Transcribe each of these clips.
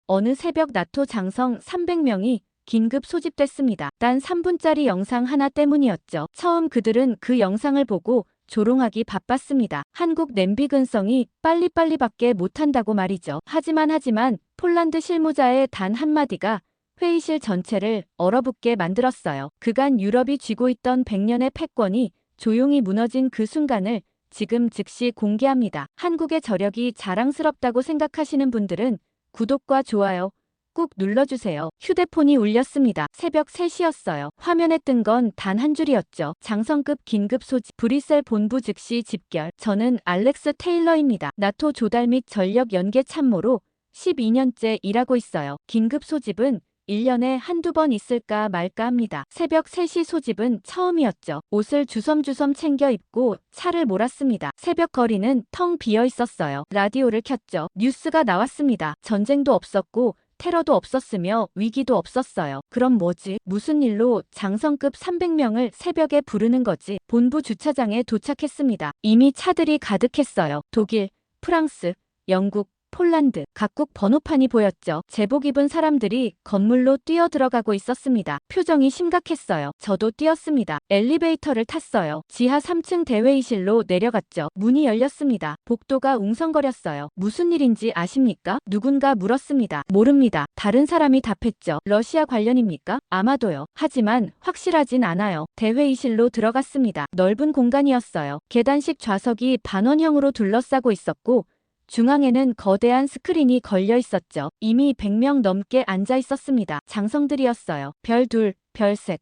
어느 새벽 나토 장성 300명이 긴급 소집됐습니다. 단 3분짜리 영상 하나 때문이었죠. 처음 그들은 그 영상을 보고 조롱하기 바빴습니다. 한국 냄비 근성이 빨리빨리밖에 못한다고 말이죠. 하지만 폴란드 실무자의 단 한마디가 회의실 전체를 얼어붙게 만들었어요. 그간 유럽이 쥐고 있던 100년의 패권이 조용히 무너진 그 순간을 지금 즉시 공개합니다. 한국의 저력이 자랑스럽다고 생각하시는 분들은 구독과 좋아요 꾹 눌러주세요. 휴대폰이 울렸습니다. 새벽 3시였어요. 화면에 뜬 건 단 한 줄이었죠. 장성급 긴급 소집. 브뤼셀 본부 즉시 집결. 저는 알렉스 테일러입니다. 나토 조달 및 전력 연계 참모로 12년째 일하고 있어요. 긴급 소집은 1년에 한두 번 있을까 말까 합니다. 새벽 3시 소집은 처음이었죠. 옷을 주섬주섬 챙겨 입고 차를 몰았습니다. 새벽 거리는 텅 비어 있었어요. 라디오를 켰죠. 뉴스가 나왔습니다. 전쟁도 없었고 테러도 없었으며 위기도 없었어요. 그럼 뭐지? 무슨 일로 장성급 300명을 새벽에 부르는 거지? 본부 주차장에 도착했습니다. 이미 차들이 가득했어요. 독일, 프랑스, 영국, 폴란드, 각국 번호판이 보였죠. 제복 입은 사람들이 건물로 뛰어 들어가고 있었습니다. 표정이 심각했어요. 저도 뛰었습니다. 엘리베이터를 탔어요. 지하 3층 대회의실로 내려갔죠. 문이 열렸습니다. 복도가 웅성거렸어요. 무슨 일인지 아십니까? 누군가 물었습니다. 모릅니다. 다른 사람이 답했죠. 러시아 관련입니까? 아마도요. 하지만 확실하진 않아요. 대회의실로 들어갔습니다. 넓은 공간이었어요. 계단식 좌석이 반원형으로 둘러싸고 있었고 중앙에는 거대한 스크린이 걸려 있었죠. 이미 100명 넘게 앉아 있었습니다. 장성들이었어요. 별 2, 별 3,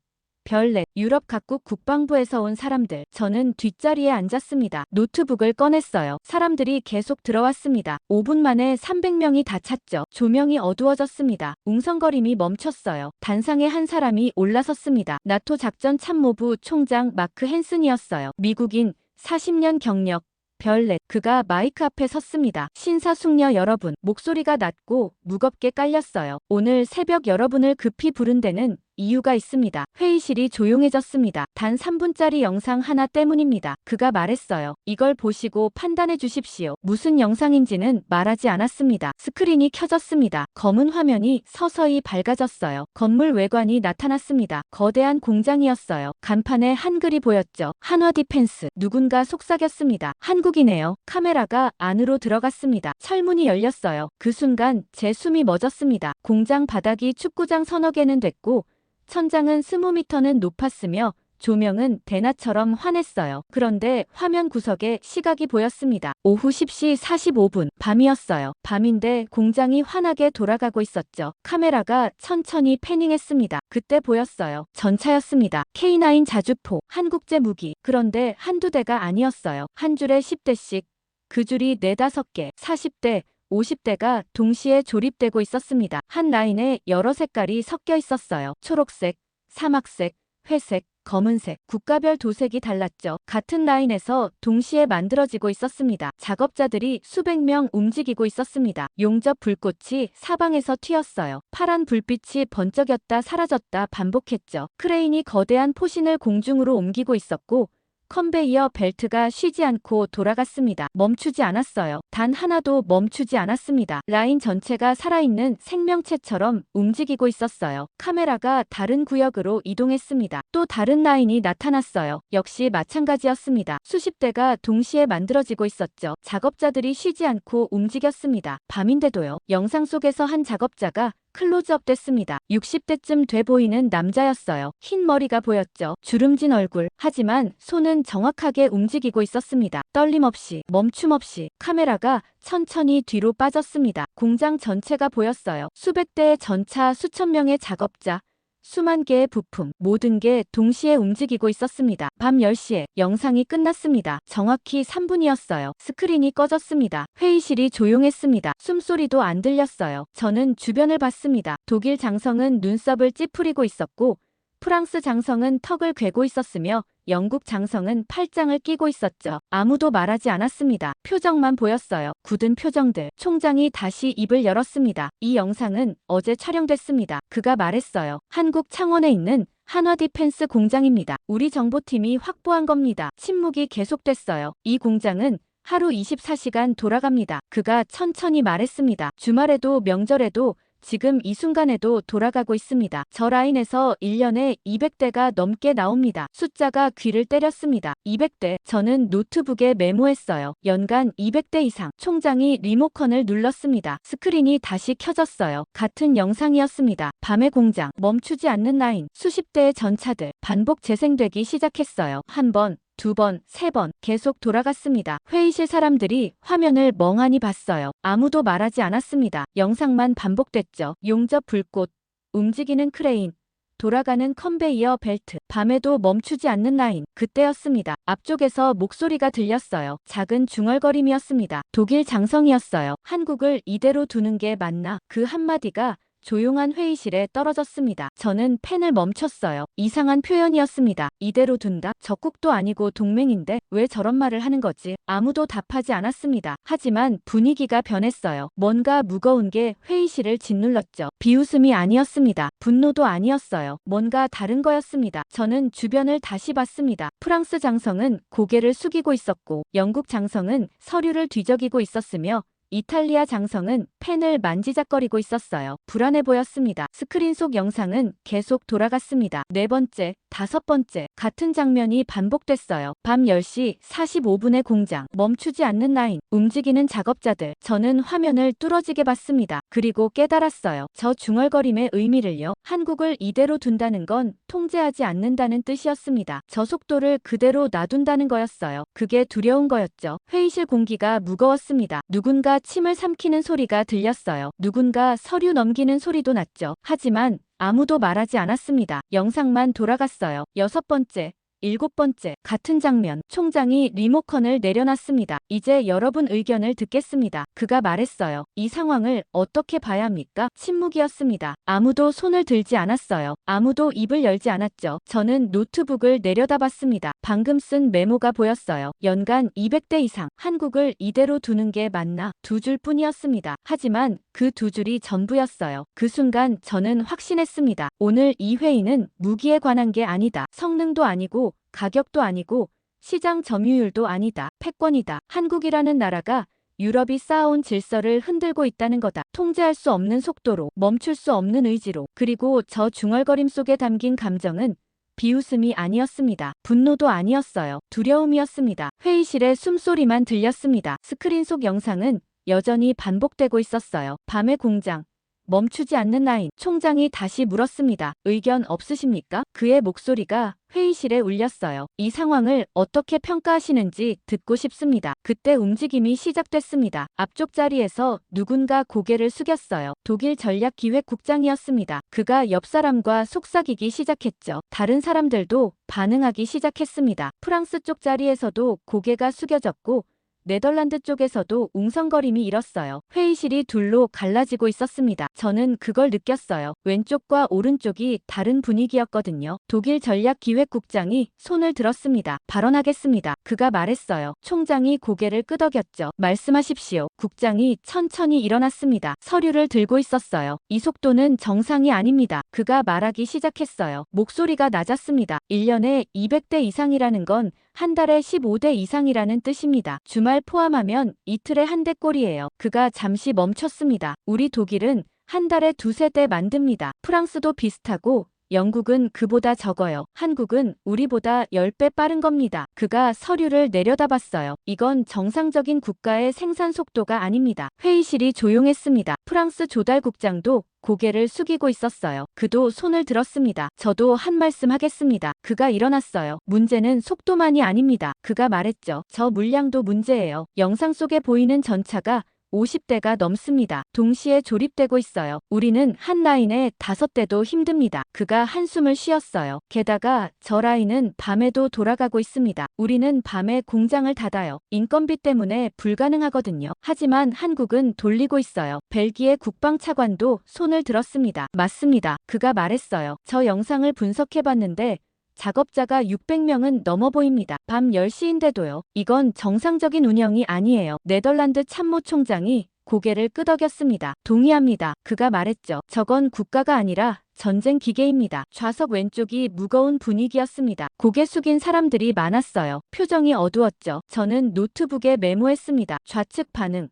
별 4. 유럽 각국 국방부에서 온 사람들. 저는 뒷자리에 앉았습니다. 노트북을 꺼냈어요. 사람들이 계속 들어왔습니다. 5분 만에 300명이 다 찼죠. 조명이 어두워졌습니다. 웅성거림이 멈췄어요. 단상에 한 사람이 올라섰습니다. 나토 작전 참모부 총장 마크 헨슨이었어요. 미국인 40년 경력. 별넷. 그가 마이크 앞에 섰습니다. 신사숙녀 여러분. 목소리가 낮고 무겁게 깔렸어요. 오늘 새벽 여러분을 급히 부른 데는 이유가 있습니다. 회의실이 조용해졌습니다. 단 3분짜리 영상 하나 때문입니다. 그가 말했어요. 이걸 보시고 판단해 주십시오. 무슨 영상인지는 말하지 않았습니다. 스크린이 켜졌습니다. 검은 화면이 서서히 밝아졌어요. 건물 외관이 나타났습니다. 거대한 공장이었어요. 간판에 한글이 보였죠. 한화 디펜스. 누군가 속삭였습니다. 한국이네요. 카메라가 안으로 들어갔습니다. 철문이 열렸어요. 그 순간 제 숨이 멎었습니다. 공장 바닥이 축구장 서너 개는 됐고 천장은 20m는 높았으며 조명은 대낮처럼 환했어요. 그런데 화면 구석에 시각이 보였습니다. 오후 10시 45분. 밤이었어요. 밤인데 공장이 환하게 돌아가고 있었죠. 카메라가 천천히 패닝했습니다. 그때 보였어요. 전차였습니다. K9 자주포. 한국제 무기. 그런데 한두 대가 아니었어요. 한 줄에 10대씩. 그 줄이 4-5개. 40대. 50대가 동시에 조립되고 있었습니다. 한 라인에 여러 색깔이 섞여 있었어요. 초록색, 사막색, 회색, 검은색, 국가별 도색이 달랐죠. 같은 라인에서 동시에 만들어지고 있었습니다. 작업자들이 수백 명 움직이고 있었습니다. 용접 불꽃이 사방에서 튀었어요. 파란 불빛이 번쩍였다 사라졌다 반복했죠. 크레인이 거대한 포신을 공중으로 옮기고 있었고 컨베이어 벨트가 쉬지 않고 돌아갔습니다. 멈추지 않았어요. 단 하나도 멈추지 않았습니다. 라인 전체가 살아있는 생명체처럼 움직이고 있었어요. 카메라가 다른 구역으로 이동했습니다. 또 다른 라인이 나타났어요. 역시 마찬가지였습니다. 수십 대가 동시에 만들어지고 있었죠. 작업자들이 쉬지 않고 움직였습니다. 밤인데도요. 영상 속에서 한 작업자가 클로즈업 됐습니다. 60대쯤 돼 보이는 남자였어요. 흰 머리가 보였죠. 주름진 얼굴. 하지만 손은 정확하게 움직이고 있었습니다. 떨림 없이, 멈춤 없이. 카메라가 천천히 뒤로 빠졌습니다. 공장 전체가 보였어요. 수백 대의 전차, 수천 명의 작업자. 수만 개의 부품, 모든 게 동시에 움직이고 있었습니다. 밤 10시에 영상이 끝났습니다. 정확히 3분이었어요. 스크린이 꺼졌습니다. 회의실이 조용했습니다. 숨소리도 안 들렸어요. 저는 주변을 봤습니다. 독일 장성은 눈썹을 찌푸리고 있었고 프랑스 장성은 턱을 괴고 있었으며 영국 장성은 팔짱을 끼고 있었죠. 아무도 말하지 않았습니다. 표정만 보였어요. 굳은 표정들. 총장이 다시 입을 열었습니다. 이 영상은 어제 촬영됐습니다. 그가 말했어요. 한국 창원에 있는 한화 디펜스 공장입니다. 우리 정보팀이 확보한 겁니다. 침묵이 계속됐어요. 이 공장은 하루 24시간 돌아갑니다. 그가 천천히 말했습니다. 주말에도 명절에도 지금 이 순간에도 돌아가고 있습니다. 저 라인에서 1년에 200대가 넘게 나옵니다. 숫자가 귀를 때렸습니다. 200대. 저는 노트북에 메모했어요. 연간 200대 이상. 총장이 리모컨을 눌렀습니다. 스크린이 다시 켜졌어요. 같은 영상이었습니다. 밤의 공장. 멈추지 않는 라인. 수십 대의 전차들. 반복 재생되기 시작했어요. 한 번, 두 번, 세 번 계속 돌아갔습니다. 회의실 사람들이 화면을 멍하니 봤어요. 아무도 말하지 않았습니다. 영상만 반복됐죠. 용접 불꽃, 움직이는 크레인, 돌아가는 컨베이어 벨트, 밤에도 멈추지 않는 라인. 그때였습니다. 앞쪽에서 목소리가 들렸어요. 작은 중얼거림이었습니다. 독일 장성이었어요. 한국을 이대로 두는 게 맞나? 그 한마디가 조용한 회의실에 떨어졌습니다. 저는 펜을 멈췄어요. 이상한 표현이었습니다. 이대로 둔다? 적국도 아니고 동맹인데 왜 저런 말을 하는 거지? 아무도 답하지 않았습니다. 하지만 분위기가 변했어요. 뭔가 무거운 게 회의실을 짓눌렀죠. 비웃음이 아니었습니다. 분노도 아니었어요. 뭔가 다른 거였습니다. 저는 주변을 다시 봤습니다. 프랑스 장성은 고개를 숙이고 있었고 영국 장성은 서류를 뒤적이고 있었으며 이탈리아 장성은 펜을 만지작거리고 있었어요. 불안해 보였습니다. 스크린 속 영상은 계속 돌아갔습니다. 네 번째, 다섯 번째, 같은 장면이 반복됐어요. 밤 10시 45분의 공장, 멈추지 않는 라인, 움직이는 작업자들. 저는 화면을 뚫어지게 봤습니다. 그리고 깨달았어요. 저 중얼거림의 의미를요. 한국을 이대로 둔다는 건 통제하지 않는다는 뜻이었습니다. 저 속도를 그대로 놔둔다는 거였어요. 그게 두려운 거였죠. 회의실 공기가 무거웠습니다. 누군가 침을 삼키는 소리가 들렸어요. 누군가 서류 넘기는 소리도 났죠. 하지만 아무도 말하지 않았습니다. 영상만 돌아갔어요. 여섯 번째, 일곱 번째, 같은 장면. 총장이 리모컨을 내려놨습니다. 이제 여러분 의견을 듣겠습니다. 그가 말했어요. 이 상황을 어떻게 봐야 합니까? 침묵이었습니다. 아무도 손을 들지 않았어요. 아무도 입을 열지 않았죠. 저는 노트북을 내려다봤습니다. 방금 쓴 메모가 보였어요. 연간 200대 이상. 한국을 이대로 두는 게 맞나? 두 줄 뿐이었습니다. 하지만 그 두 줄이 전부였어요. 그 순간 저는 확신했습니다. 오늘 이 회의는 무기에 관한 게 아니다. 성능도 아니고 가격도 아니고 시장 점유율도 아니다. 패권이다. 한국이라는 나라가 유럽이 쌓아온 질서를 흔들고 있다는 거다. 통제할 수 없는 속도로, 멈출 수 없는 의지로. 그리고 저 중얼거림 속에 담긴 감정은 비웃음이 아니었습니다. 분노도 아니었어요. 두려움이었습니다. 회의실의 숨소리만 들렸습니다. 스크린 속 영상은 여전히 반복되고 있었어요. 밤의 공장. 멈추지 않는 라인. 총장이 다시 물었습니다. 의견 없으십니까? 그의 목소리가 회의실에 울렸어요. 이 상황을 어떻게 평가하시는지 듣고 싶습니다. 그때 움직임이 시작됐습니다. 앞쪽 자리에서 누군가 고개를 숙였어요. 독일 전략기획국장이었습니다. 그가 옆 사람과 속삭이기 시작했죠. 다른 사람들도 반응하기 시작했습니다. 프랑스 쪽 자리에서도 고개가 숙여졌고 네덜란드 쪽에서도 웅성거림이 일었어요. 회의실이 둘로 갈라지고 있었습니다. 저는 그걸 느꼈어요. 왼쪽과 오른쪽이 다른 분위기였거든요. 독일 전략기획국장이 손을 들었습니다. 발언하겠습니다. 그가 말했어요. 총장이 고개를 끄덕였죠. 말씀하십시오. 국장이 천천히 일어났습니다. 서류를 들고 있었어요. 이 속도는 정상이 아닙니다. 그가 말하기 시작했어요. 목소리가 낮았습니다. 1년에 200대 이상이라는 건 한 달에 15대 이상이라는 뜻입니다. 주말 포함하면 이틀에 한 대꼴이에요. 그가 잠시 멈췄습니다. 우리 독일은 한 달에 두세 대 만듭니다. 프랑스도 비슷하고 영국은 그보다 적어요. 한국은 우리보다 10배 빠른 겁니다. 그가 서류를 내려다봤어요. 이건 정상적인 국가의 생산 속도가 아닙니다. 회의실이 조용했습니다. 프랑스 조달국장도 고개를 숙이고 있었어요. 그도 손을 들었습니다. 저도 한 말씀 하겠습니다. 그가 일어났어요. 문제는 속도만이 아닙니다. 그가 말했죠. 저 물량도 문제예요. 영상 속에 보이는 전차가 50대가 넘습니다. 동시에 조립되고 있어요. 우리는 한 라인에 5대도 힘듭니다. 그가 한숨을 쉬었어요. 게다가 저 라인은 밤에도 돌아가고 있습니다. 우리는 밤에 공장을 닫아요. 인건비 때문에 불가능하거든요. 하지만 한국은 돌리고 있어요. 벨기에 국방차관도 손을 들었습니다. 맞습니다. 그가 말했어요. 저 영상을 분석해봤는데 작업자가 600명은 넘어 보입니다. 밤 10시인데도요. 이건 정상적인 운영이 아니에요. 네덜란드 참모총장이 고개를 끄덕였습니다. 동의합니다. 그가 말했죠. 저건 국가가 아니라 전쟁 기계입니다. 좌석 왼쪽이 무거운 분위기였습니다. 고개 숙인 사람들이 많았어요. 표정이 어두웠죠. 저는 노트북에 메모했습니다. 좌측 반응,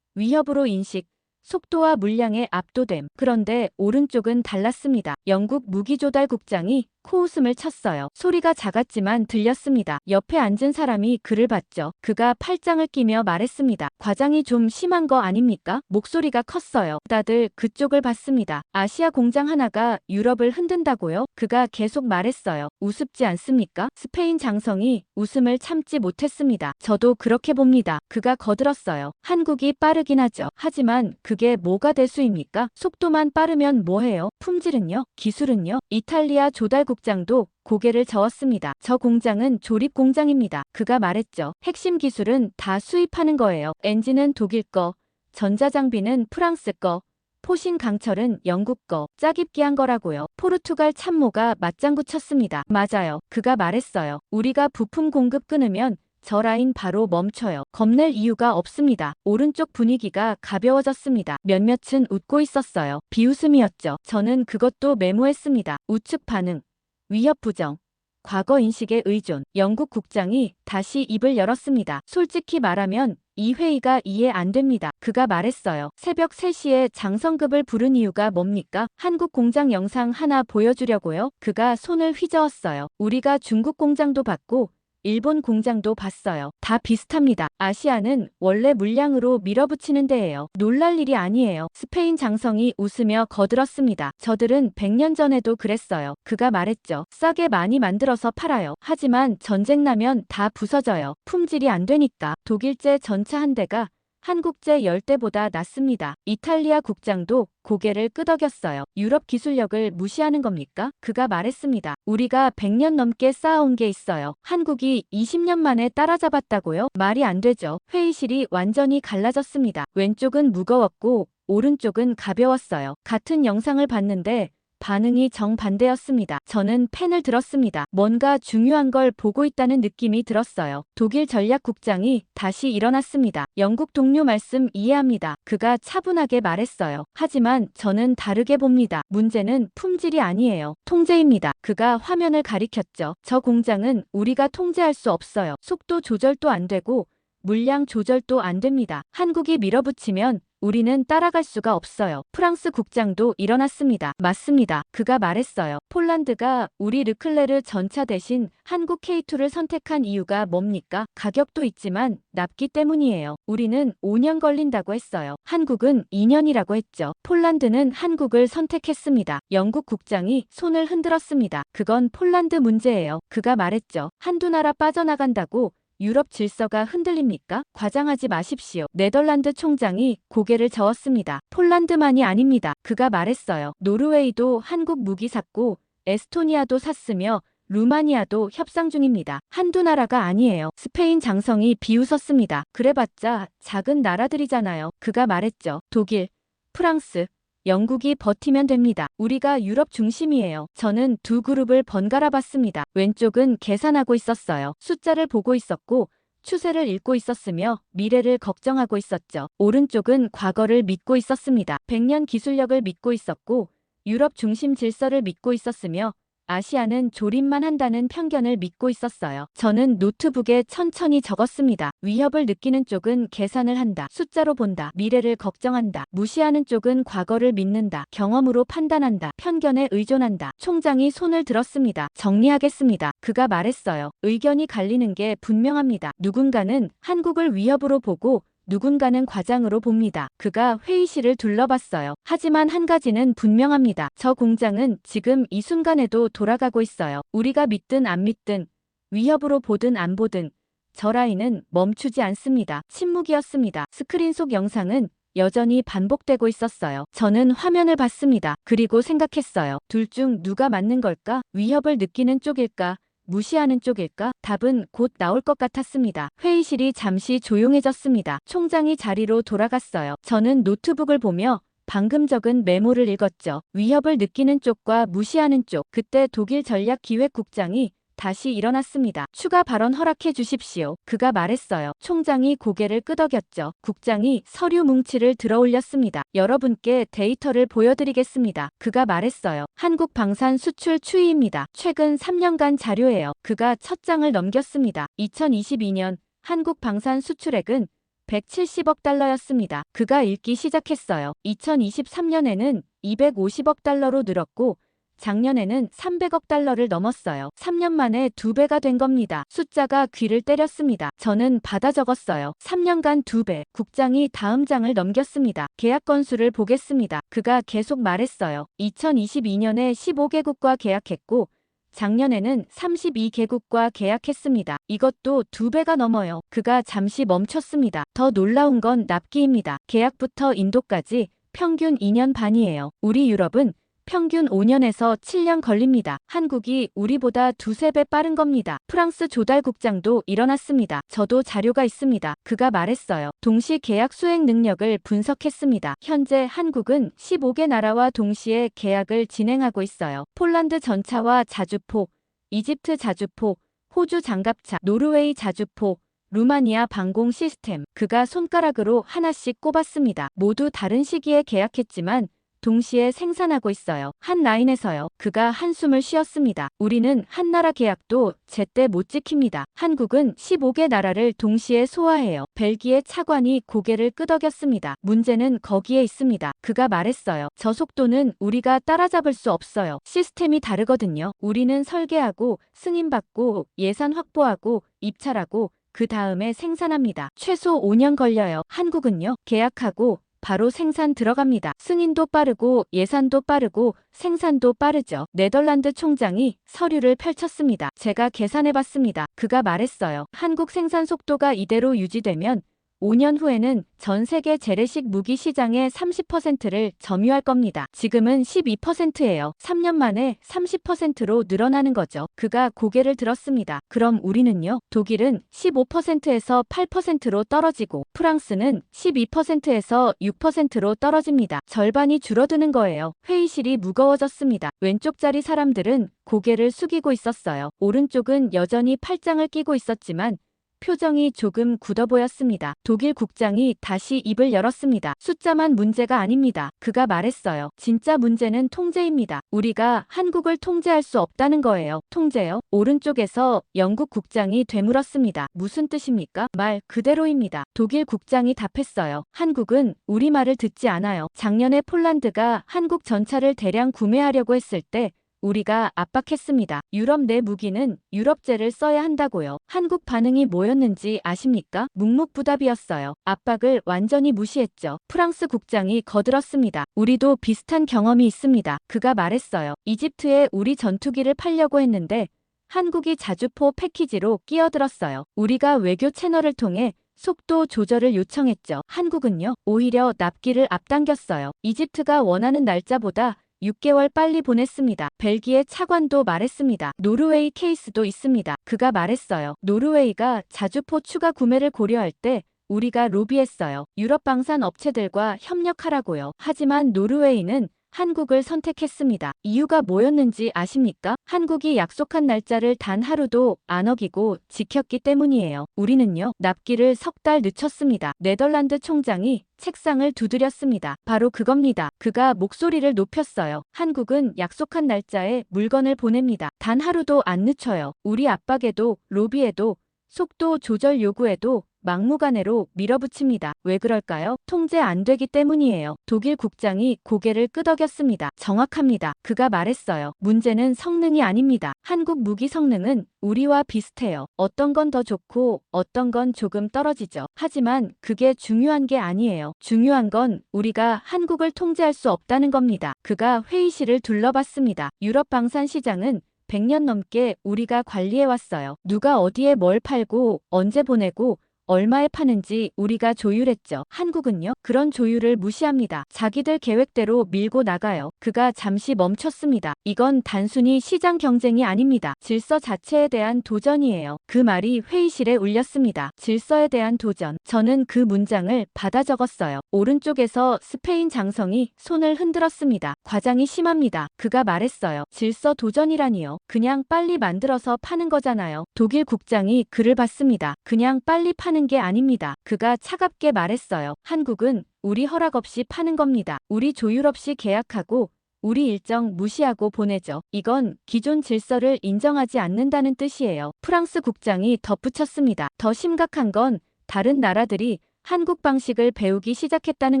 위협으로 인식, 속도와 물량에 압도됨. 그런데 오른쪽은 달랐습니다. 영국 무기조달국장이 코웃음을 쳤어요. 소리가 작았지만 들렸습니다. 옆에 앉은 사람이 그를 봤죠. 그가 팔짱을 끼며 말했습니다. 과장이 좀 심한 거 아닙니까? 목소리가 컸어요. 다들 그쪽을 봤습니다. 아시아 공장 하나가 유럽을 흔든다고요? 그가 계속 말했어요. 우습지 않습니까? 스페인 장성이 웃음을 참지 못했습니다. 저도 그렇게 봅니다. 그가 거들었어요. 한국이 빠르긴 하죠. 하지만 그게 뭐가 대수입니까? 속도만 빠르면 뭐해요? 품질은요? 기술은요? 이탈리아 조달국장도 고개를 저었습니다. 저 공장은 조립 공장입니다. 그가 말했죠. 핵심 기술은 다 수입하는 거예요. 엔진은 독일 거, 전자장비는 프랑스 거, 포신 강철은 영국 거, 짜깁기 한 거라고요. 포르투갈 참모가 맞장구 쳤습니다. 맞아요. 그가 말했어요. 우리가 부품 공급 끊으면 저 라인 바로 멈춰요. 겁낼 이유가 없습니다. 오른쪽 분위기가 가벼워졌습니다. 몇몇은 웃고 있었어요. 비웃음이었죠. 저는 그것도 메모했습니다. 우측 반응, 위협 부정, 과거 인식에 의존. 영국 국장이 다시 입을 열었습니다. 솔직히 말하면 이 회의가 이해 안 됩니다. 그가 말했어요. 새벽 3시에 장성급을 부른 이유가 뭡니까? 한국 공장 영상 하나 보여주려고요? 그가 손을 휘저었어요. 우리가 중국 공장도 봤고 일본 공장도 봤어요. 다 비슷합니다. 아시아는 원래 물량으로 밀어붙이는 데예요. 놀랄 일이 아니에요. 스페인 장성이 웃으며 거들었습니다. 저들은 100년 전에도 그랬어요. 그가 말했죠. 싸게 많이 만들어서 팔아요. 하지만 전쟁 나면 다 부서져요. 품질이 안 되니까. 독일제 전차 한 대가 한국제 10대보다 낫습니다. 이탈리아 국장도 고개를 끄덕였어요. 유럽 기술력을 무시하는 겁니까? 그가 말했습니다. 우리가 100년 넘게 쌓아온 게 있어요. 한국이 20년 만에 따라잡았다고요? 말이 안 되죠. 회의실이 완전히 갈라졌습니다. 왼쪽은 무거웠고 오른쪽은 가벼웠어요. 같은 영상을 봤는데 반응이 정반대였습니다. 저는 펜을 들었습니다. 뭔가 중요한 걸 보고 있다는 느낌이 들었어요. 독일 전략국장이 다시 일어났습니다. 영국 동료 말씀 이해합니다. 그가 차분하게 말했어요. 하지만 저는 다르게 봅니다. 문제는 품질이 아니에요. 통제입니다. 그가 화면을 가리켰죠. 저 공장은 우리가 통제할 수 없어요. 속도 조절도 안 되고 물량 조절도 안 됩니다. 한국이 밀어붙이면 우리는 따라갈 수가 없어요. 프랑스 국장도 일어났습니다. 맞습니다. 그가 말했어요. 폴란드가 우리 르클레르 전차 대신 한국 K2를 선택한 이유가 뭡니까? 가격도 있지만 납기 때문이에요. 우리는 5년 걸린다고 했어요. 한국은 2년이라고 했죠. 폴란드는 한국을 선택했습니다. 영국 국장이 손을 흔들었습니다. 그건 폴란드 문제예요. 그가 말했죠. 한두 나라 빠져나간다고 유럽 질서가 흔들립니까? 과장하지 마십시오. 네덜란드 총장이 고개를 저었습니다. 폴란드만이 아닙니다. 그가 말했어요. 노르웨이도 한국 무기 샀고 에스토니아도 샀으며 루마니아도 협상 중입니다. 한두 나라가 아니에요. 스페인 장성이 비웃었습니다. 그래봤자 작은 나라들이잖아요. 그가 말했죠. 독일, 프랑스, 영국이 버티면 됩니다. 우리가 유럽 중심이에요. 저는 두 그룹을 번갈아 봤습니다. 왼쪽은 계산하고 있었어요. 숫자를 보고 있었고 추세를 읽고 있었으며 미래를 걱정하고 있었죠. 오른쪽은 과거를 믿고 있었습니다. 100년 기술력을 믿고 있었고 유럽 중심 질서를 믿고 있었으며 아시아는 조립만 한다는 편견을 믿고 있었어요. 저는 노트북에 천천히 적었습니다. 위협을 느끼는 쪽은 계산을 한다. 숫자로 본다. 미래를 걱정한다. 무시하는 쪽은 과거를 믿는다. 경험으로 판단한다. 편견에 의존한다. 총장이 손을 들었습니다. 정리하겠습니다. 그가 말했어요. 의견이 갈리는 게 분명합니다. 누군가는 한국을 위협으로 보고 누군가는 과장으로 봅니다. 그가 회의실을 둘러봤어요. 하지만 한 가지는 분명합니다. 저 공장은 지금 이 순간에도 돌아가고 있어요. 우리가 믿든 안 믿든 위협으로 보든 안 보든 저 라인은 멈추지 않습니다. 침묵이었습니다. 스크린 속 영상은 여전히 반복되고 있었어요. 저는 화면을 봤습니다. 그리고 생각했어요. 둘 중 누가 맞는 걸까? 위협을 느끼는 쪽일까? 무시하는 쪽일까? 답은 곧 나올 것 같았습니다. 회의실이 잠시 조용해졌습니다. 총장이 자리로 돌아갔어요. 저는 노트북을 보며 방금 적은 메모를 읽었죠. 위협을 느끼는 쪽과 무시하는 쪽. 그때 독일 전략기획국장이 다시 일어났습니다. 추가 발언 허락해 주십시오. 그가 말했어요. 총장이 고개를 끄덕였죠. 국장이 서류 뭉치를 들어 올렸습니다. 여러분께 데이터를 보여드리겠습니다. 그가 말했어요. 한국 방산 수출 추이입니다. 최근 3년간 자료예요. 그가 첫 장을 넘겼습니다. 2022년 한국 방산 수출액은 170억 달러였습니다. 그가 읽기 시작했어요. 2023년에는 250억 달러로 늘었고 작년에는 300억 달러를 넘었어요. 3년 만에 2배가 된 겁니다. 숫자가 귀를 때렸습니다. 저는 받아 적었어요. 3년간 2배. 국장이 다음 장을 넘겼습니다. 계약 건수를 보겠습니다. 그가 계속 말했어요. 2022년에 15개국과 계약했고 작년에는 32개국과 계약했습니다. 이것도 2배가 넘어요. 그가 잠시 멈췄습니다. 더 놀라운 건 납기입니다. 계약부터 인도까지 평균 2년 반이에요. 우리 유럽은 평균 5년에서 7년 걸립니다. 한국이 우리보다 2~3배 빠른 겁니다. 프랑스 조달 국장도 일어났습니다. 저도 자료가 있습니다. 그가 말했어요. 동시 계약 수행 능력을 분석했습니다. 현재 한국은 15개 나라와 동시에 계약을 진행하고 있어요. 폴란드 전차와 자주포, 이집트 자주포, 호주 장갑차, 노르웨이 자주포, 루마니아 방공 시스템. 그가 손가락으로 하나씩 꼽았습니다. 모두 다른 시기에 계약했지만 동시에 생산하고 있어요. 한 라인에서요. 그가 한숨을 쉬었습니다. 우리는 한 나라 계약도 제때 못 지킵니다. 한국은 15개 나라를 동시에 소화해요. 벨기에 차관이 고개를 끄덕였습니다. 문제는 거기에 있습니다. 그가 말했어요. 저 속도는 우리가 따라잡을 수 없어요. 시스템이 다르거든요. 우리는 설계하고 승인받고 예산 확보하고 입찰하고 그 다음에 생산합니다. 최소 5년 걸려요. 한국은요. 계약하고 바로 생산 들어갑니다. 승인도 빠르고 예산도 빠르고 생산도 빠르죠. 네덜란드 총장이 서류를 펼쳤습니다. 제가 계산해봤습니다. 그가 말했어요. 한국 생산 속도가 이대로 유지되면 5년 후에는 전 세계 재래식 무기 시장의 30%를 점유할 겁니다. 지금은 12%예요. 3년 만에 30%로 늘어나는 거죠. 그가 고개를 들었습니다. 그럼 우리는요? 독일은 15%에서 8%로 떨어지고 프랑스는 12%에서 6%로 떨어집니다. 절반이 줄어드는 거예요. 회의실이 무거워졌습니다. 왼쪽 자리 사람들은 고개를 숙이고 있었어요. 오른쪽은 여전히 팔짱을 끼고 있었지만 표정이 조금 굳어 보였습니다. 독일 국장이 다시 입을 열었습니다. 숫자만 문제가 아닙니다. 그가 말했어요. 진짜 문제는 통제입니다. 우리가 한국을 통제할 수 없다는 거예요. 통제요? 오른쪽에서 영국 국장이 되물었습니다. 무슨 뜻입니까? 말 그대로입니다. 독일 국장이 답했어요. 한국은 우리 말을 듣지 않아요. 작년에 폴란드가 한국 전차를 대량 구매하려고 했을 때 우리가 압박했습니다. 유럽 내 무기는 유럽제를 써야 한다고요. 한국 반응이 뭐였는지 아십니까? 묵묵부답이었어요. 압박을 완전히 무시했죠. 프랑스 국장이 거들었습니다. 우리도 비슷한 경험이 있습니다. 그가 말했어요. 이집트에 우리 전투기를 팔려고 했는데 한국이 자주포 패키지로 끼어들었어요. 우리가 외교 채널을 통해 속도 조절을 요청했죠. 한국은요, 오히려 납기를 앞당겼어요. 이집트가 원하는 날짜보다 6개월 빨리 보냈습니다. 벨기에 차관도 말했습니다. 노르웨이 케이스도 있습니다. 그가 말했어요. 노르웨이가 자주포 추가 구매를 고려할 때 우리가 로비했어요. 유럽 방산 업체들과 협력하라고요. 하지만 노르웨이는 한국을 선택했습니다. 이유가 뭐였는지 아십니까? 한국이 약속한 날짜를 단 하루도 안 어기고 지켰기 때문이에요. 우리는요, 납기를 석 달 늦췄습니다. 네덜란드 총장이 책상을 두드렸습니다. 바로 그겁니다. 그가 목소리를 높였어요. 한국은 약속한 날짜에 물건을 보냅니다. 단 하루도 안 늦춰요. 우리 압박에도 로비에도 속도 조절 요구에도 막무가내로 밀어붙입니다. 왜 그럴까요? 통제 안 되기 때문이에요. 독일 국장이 고개를 끄덕였습니다. 정확합니다. 그가 말했어요. 문제는 성능이 아닙니다. 한국 무기 성능은 우리와 비슷해요. 어떤 건 더 좋고 어떤 건 조금 떨어지죠. 하지만 그게 중요한 게 아니에요. 중요한 건 우리가 한국을 통제할 수 없다는 겁니다. 그가 회의실을 둘러봤습니다. 유럽 방산 시장은 100년 넘게 우리가 관리해왔어요. 누가 어디에 뭘 팔고 언제 보내고 얼마에 파는지 우리가 조율했죠. 한국은요? 그런 조율을 무시합니다. 자기들 계획대로 밀고 나가요. 그가 잠시 멈췄습니다. 이건 단순히 시장 경쟁이 아닙니다. 질서 자체에 대한 도전이에요. 그 말이 회의실에 울렸습니다. 질서에 대한 도전. 저는 그 문장을 받아 적었어요. 오른쪽에서 스페인 장성이 손을 흔들었습니다. 과장이 심합니다. 그가 말했어요. 질서 도전이라니요. 그냥 빨리 만들어서 파는 거잖아요. 독일 국장이 글을 봤습니다. 그냥 빨리 파는 게 아닙니다. 그가 차갑게 말했어요. 한국은 우리 허락 없이 파는 겁니다. 우리 조율 없이 계약하고 우리 일정 무시하고 보내죠. 이건 기존 질서를 인정하지 않는다는 뜻이에요. 프랑스 국장이 덧붙였습니다. 더 심각한 건 다른 나라들이 한국 방식을 배우기 시작했다는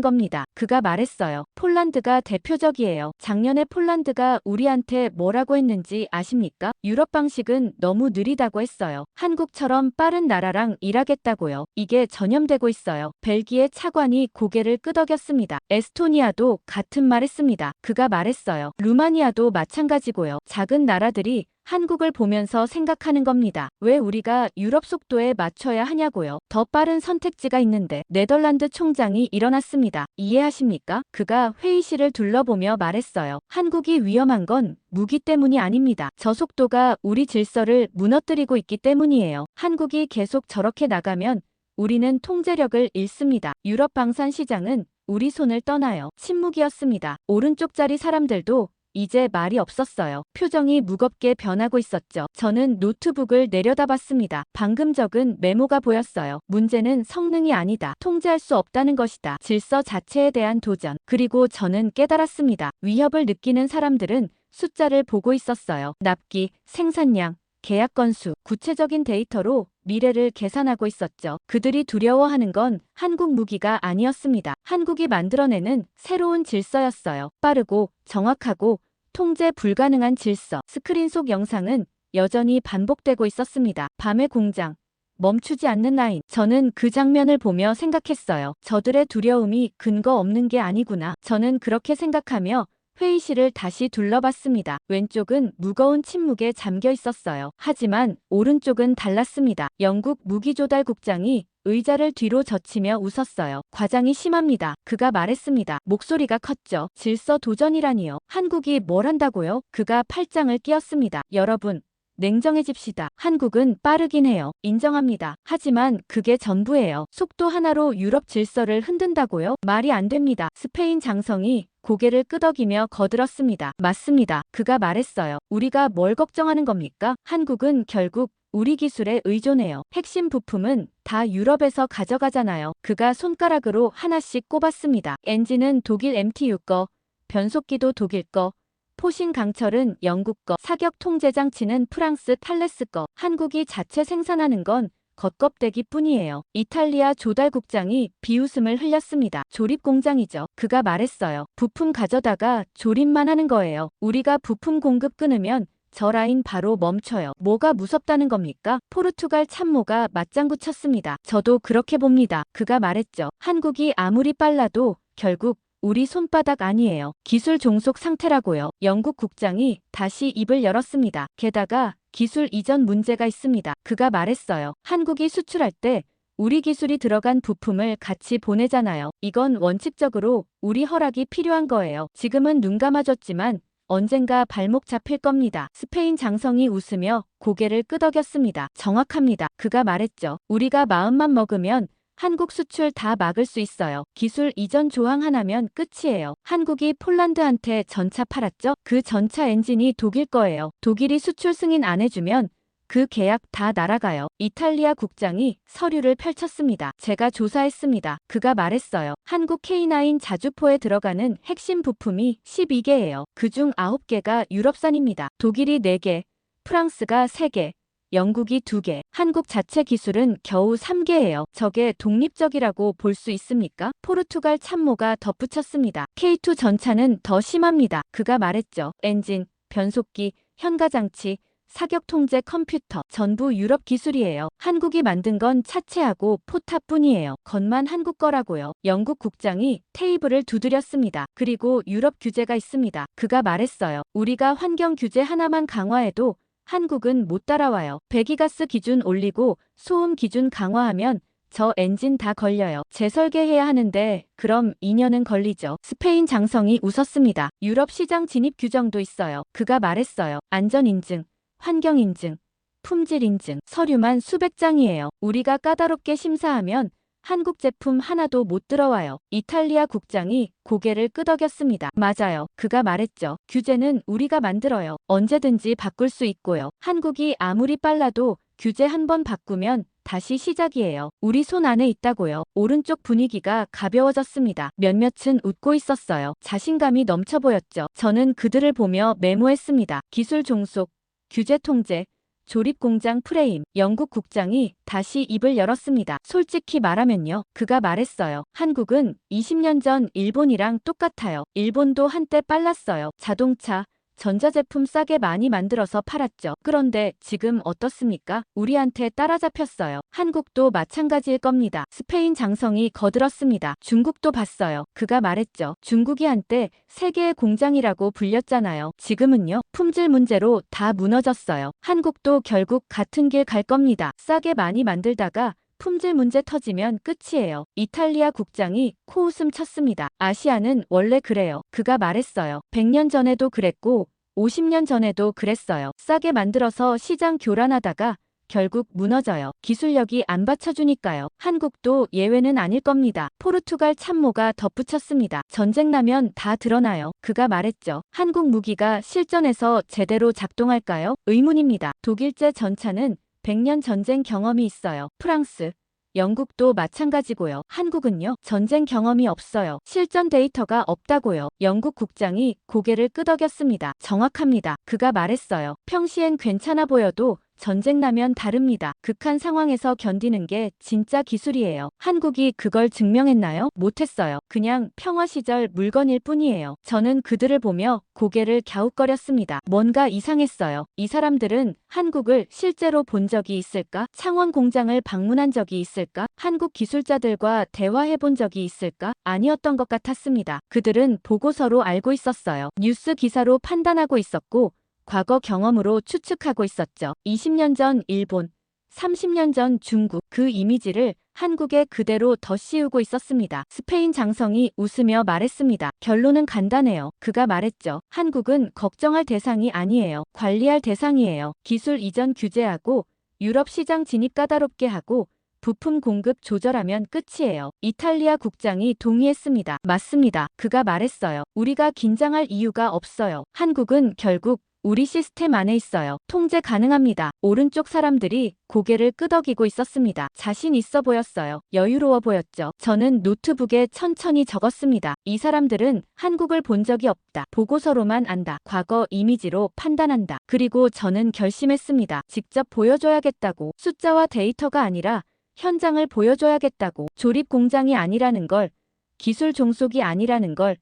겁니다. 그가 말했어요. 폴란드가 대표적이에요. 작년에 폴란드가 우리한테 뭐라고 했는지 아십니까? 유럽 방식은 너무 느리다고 했어요. 한국처럼 빠른 나라랑 일하겠다고요. 이게 전염되고 있어요. 벨기에 차관이 고개를 끄덕였습니다. 에스토니아도 같은 말 했습니다. 그가 말했어요. 루마니아도 마찬가지고요. 작은 나라들이 한국을 보면서 생각하는 겁니다. 왜 우리가 유럽 속도에 맞춰야 하냐고요. 더 빠른 선택지가 있는데. 네덜란드 총장이 일어났습니다. 이해하십니까? 그가 회의실을 둘러보며 말했어요. 한국이 위험한 건 무기 때문이 아닙니다. 저 속도가 우리 질서를 무너뜨리고 있기 때문이에요. 한국이 계속 저렇게 나가면 우리는 통제력을 잃습니다. 유럽 방산 시장은 우리 손을 떠나요. 침묵이었습니다. 오른쪽 자리 사람들도 이제 말이 없었어요. 표정이 무겁게 변하고 있었죠. 저는 노트북을 내려다봤습니다. 방금 적은 메모가 보였어요. 문제는 성능이 아니다. 통제할 수 없다는 것이다. 질서 자체에 대한 도전. 그리고 저는 깨달았습니다. 위협을 느끼는 사람들은 숫자를 보고 있었어요. 납기, 생산량, 계약 건수, 구체적인 데이터로 미래를 계산하고 있었죠. 그들이 두려워하는 건 한국 무기가 아니었습니다. 한국이 만들어내는 새로운 질서였어요. 빠르고 정확하고 통제 불가능한 질서. 스크린 속 영상은 여전히 반복되고 있었습니다. 밤의 공장. 멈추지 않는 라인. 저는 그 장면을 보며 생각했어요. 저들의 두려움이 근거 없는 게 아니구나. 저는 그렇게 생각하며 회의실을 다시 둘러봤습니다. 왼쪽은 무거운 침묵에 잠겨 있었어요. 하지만 오른쪽은 달랐습니다. 영국 무기조달국장이 의자를 뒤로 젖히며 웃었어요. 과장이 심합니다. 그가 말했습니다. 목소리가 컸죠. 질서 도전이라니요. 한국이 뭘 한다고요? 그가 팔짱을 끼었습니다. 여러분, 냉정해집시다. 한국은 빠르긴 해요. 인정합니다. 하지만 그게 전부예요. 속도 하나로 유럽 질서를 흔든다고요? 말이 안 됩니다. 스페인 장성이 고개를 끄덕이며 거들었습니다. 맞습니다. 그가 말했어요. 우리가 뭘 걱정하는 겁니까? 한국은 결국 우리 기술에 의존해요. 핵심 부품은 다 유럽에서 가져가잖아요. 그가 손가락으로 하나씩 꼽았습니다. 엔진은 독일 MTU 거, 변속기도 독일 거, 포신 강철은 영국 거, 사격 통제 장치는 프랑스 탈레스 거. 한국이 자체 생산하는 건 겉껍데기 뿐이에요. 이탈리아 조달국장이 비웃음을 흘렸습니다. 조립 공장이죠. 그가 말했어요. 부품 가져다가 조립만 하는 거예요. 우리가 부품 공급 끊으면 저 라인 바로 멈춰요. 뭐가 무섭다는 겁니까? 포르투갈 참모가 맞장구 쳤습니다. 저도 그렇게 봅니다. 그가 말했죠. 한국이 아무리 빨라도 결국 우리 손바닥 아니에요. 기술 종속 상태라고요. 영국 국장이 다시 입을 열었습니다. 게다가 기술 이전 문제가 있습니다. 그가 말했어요. 한국이 수출할 때 우리 기술이 들어간 부품을 같이 보내잖아요. 이건 원칙적으로 우리 허락이 필요한 거예요. 지금은 눈 감아줬지만 언젠가 발목 잡힐 겁니다. 스페인 장성이 웃으며 고개를 끄덕였습니다. 정확합니다. 그가 말했죠. 우리가 마음만 먹으면 한국 수출 다 막을 수 있어요. 기술 이전 조항 하나면 끝이에요. 한국이 폴란드한테 전차 팔았죠? 그 전차 엔진이 독일 거예요. 독일이 수출 승인 안 해주면 그 계약 다 날아가요. 이탈리아 국장이 서류를 펼쳤습니다. 제가 조사했습니다. 그가 말했어요. 한국 K9 자주포에 들어가는 핵심 부품이 12개예요. 그중 9개가 유럽산입니다. 독일이 4개, 프랑스가 3개, 영국이 2개, 한국 자체 기술은 겨우 3개예요. 저게 독립적이라고 볼 수 있습니까? 포르투갈 참모가 덧붙였습니다. K2 전차는 더 심합니다. 그가 말했죠. 엔진, 변속기, 현가장치, 사격 통제 컴퓨터, 전부 유럽 기술이에요. 한국이 만든 건 차체하고 포탑뿐이에요. 겉만 한국 거라고요. 영국 국장이 테이블을 두드렸습니다. 그리고 유럽 규제가 있습니다. 그가 말했어요. 우리가 환경 규제 하나만 강화해도 한국은 못 따라와요. 배기가스 기준 올리고 소음 기준 강화하면 저 엔진 다 걸려요. 재설계해야 하는데 그럼 2년은 걸리죠. 스페인 장성이 웃었습니다. 유럽 시장 진입 규정도 있어요. 그가 말했어요. 안전인증, 환경인증, 품질인증, 서류만 수백 장이에요. 우리가 까다롭게 심사하면 한국 제품 하나도 못 들어와요. 이탈리아 국장이 고개를 끄덕였습니다. 맞아요. 그가 말했죠. 규제는 우리가 만들어요. 언제든지 바꿀 수 있고요. 한국이 아무리 빨라도 규제 한 번 바꾸면 다시 시작이에요. 우리 손 안에 있다고요. 오른쪽 분위기가 가벼워졌습니다. 몇몇은 웃고 있었어요. 자신감이 넘쳐 보였죠. 저는 그들을 보며 메모했습니다. 기술 종속, 규제 통제, 조립공장 프레임. 영국 국장이 다시 입을 열었습니다. 솔직히 말하면요. 그가 말했어요. 한국은 20년 전 일본이랑 똑같아요. 일본도 한때 빨랐어요. 자동차, 전자제품 싸게 많이 만들어서 팔았죠. 그런데 지금 어떻습니까? 우리한테 따라잡혔어요. 한국도 마찬가지일 겁니다. 스페인 장성이 거들었습니다. 중국도 봤어요. 그가 말했죠. 중국이 한때 세계의 공장이라고 불렸잖아요. 지금은요. 품질 문제로 다 무너졌어요. 한국도 결국 같은 길 갈 겁니다. 싸게 많이 만들다가 품질 문제 터지면 끝이에요. 이탈리아 국장이 코웃음 쳤습니다. 아시아는 원래 그래요. 그가 말했어요. 100년 전에도 그랬고 50년 전에도 그랬어요. 싸게 만들어서 시장 교란하다가 결국 무너져요. 기술력이 안 받쳐주니까요. 한국도 예외는 아닐 겁니다. 포르투갈 참모가 덧붙였습니다. 전쟁 나면 다 드러나요. 그가 말했죠. 한국 무기가 실전에서 제대로 작동할까요? 의문입니다. 독일제 전차는 100년 전쟁 경험이 있어요. 프랑스, 영국도 마찬가지고요. 한국은요. 전쟁 경험이 없어요. 실전 데이터가 없다고요. 영국 국장이 고개를 끄덕였습니다. 정확합니다. 그가 말했어요. 평시엔 괜찮아 보여도 전쟁 나면 다릅니다. 극한 상황에서 견디는 게 진짜 기술이에요. 한국이 그걸 증명했나요? 못했어요. 그냥 평화 시절 물건일 뿐이에요. 저는 그들을 보며 고개를 갸웃거렸습니다. 뭔가 이상했어요. 이 사람들은 한국을 실제로 본 적이 있을까? 창원 공장을 방문한 적이 있을까? 한국 기술자들과 대화해 본 적이 있을까? 아니었던 것 같았습니다. 그들은 보고서로 알고 있었어요. 뉴스 기사로 판단하고 있었고 과거 경험으로 추측하고 있었죠. 20년 전 일본, 30년 전 중국, 그 이미지를 한국에 그대로 덧씌우고 있었습니다. 스페인 장성이 웃으며 말했습니다. 결론은 간단해요. 그가 말했죠. 한국은 걱정할 대상이 아니에요. 관리할 대상이에요. 기술 이전 규제하고 유럽 시장 진입 까다롭게 하고 부품 공급 조절하면 끝이에요. 이탈리아 국장이 동의했습니다. 맞습니다. 그가 말했어요. 우리가 긴장할 이유가 없어요. 한국은 결국 우리 시스템 안에 있어요. 통제 가능합니다. 오른쪽 사람들이 고개를 끄덕이고 있었습니다. 자신 있어 보였어요. 여유로워 보였죠. 저는 노트북에 천천히 적었습니다. 이 사람들은 한국을 본 적이 없다. 보고서로만 안다. 과거 이미지로 판단한다. 그리고 저는 결심했습니다. 직접 보여줘야겠다고. 숫자와 데이터가 아니라 현장을 보여줘야겠다고. 조립 공장이 아니라는 걸, 기술 종속이 아니라는 걸,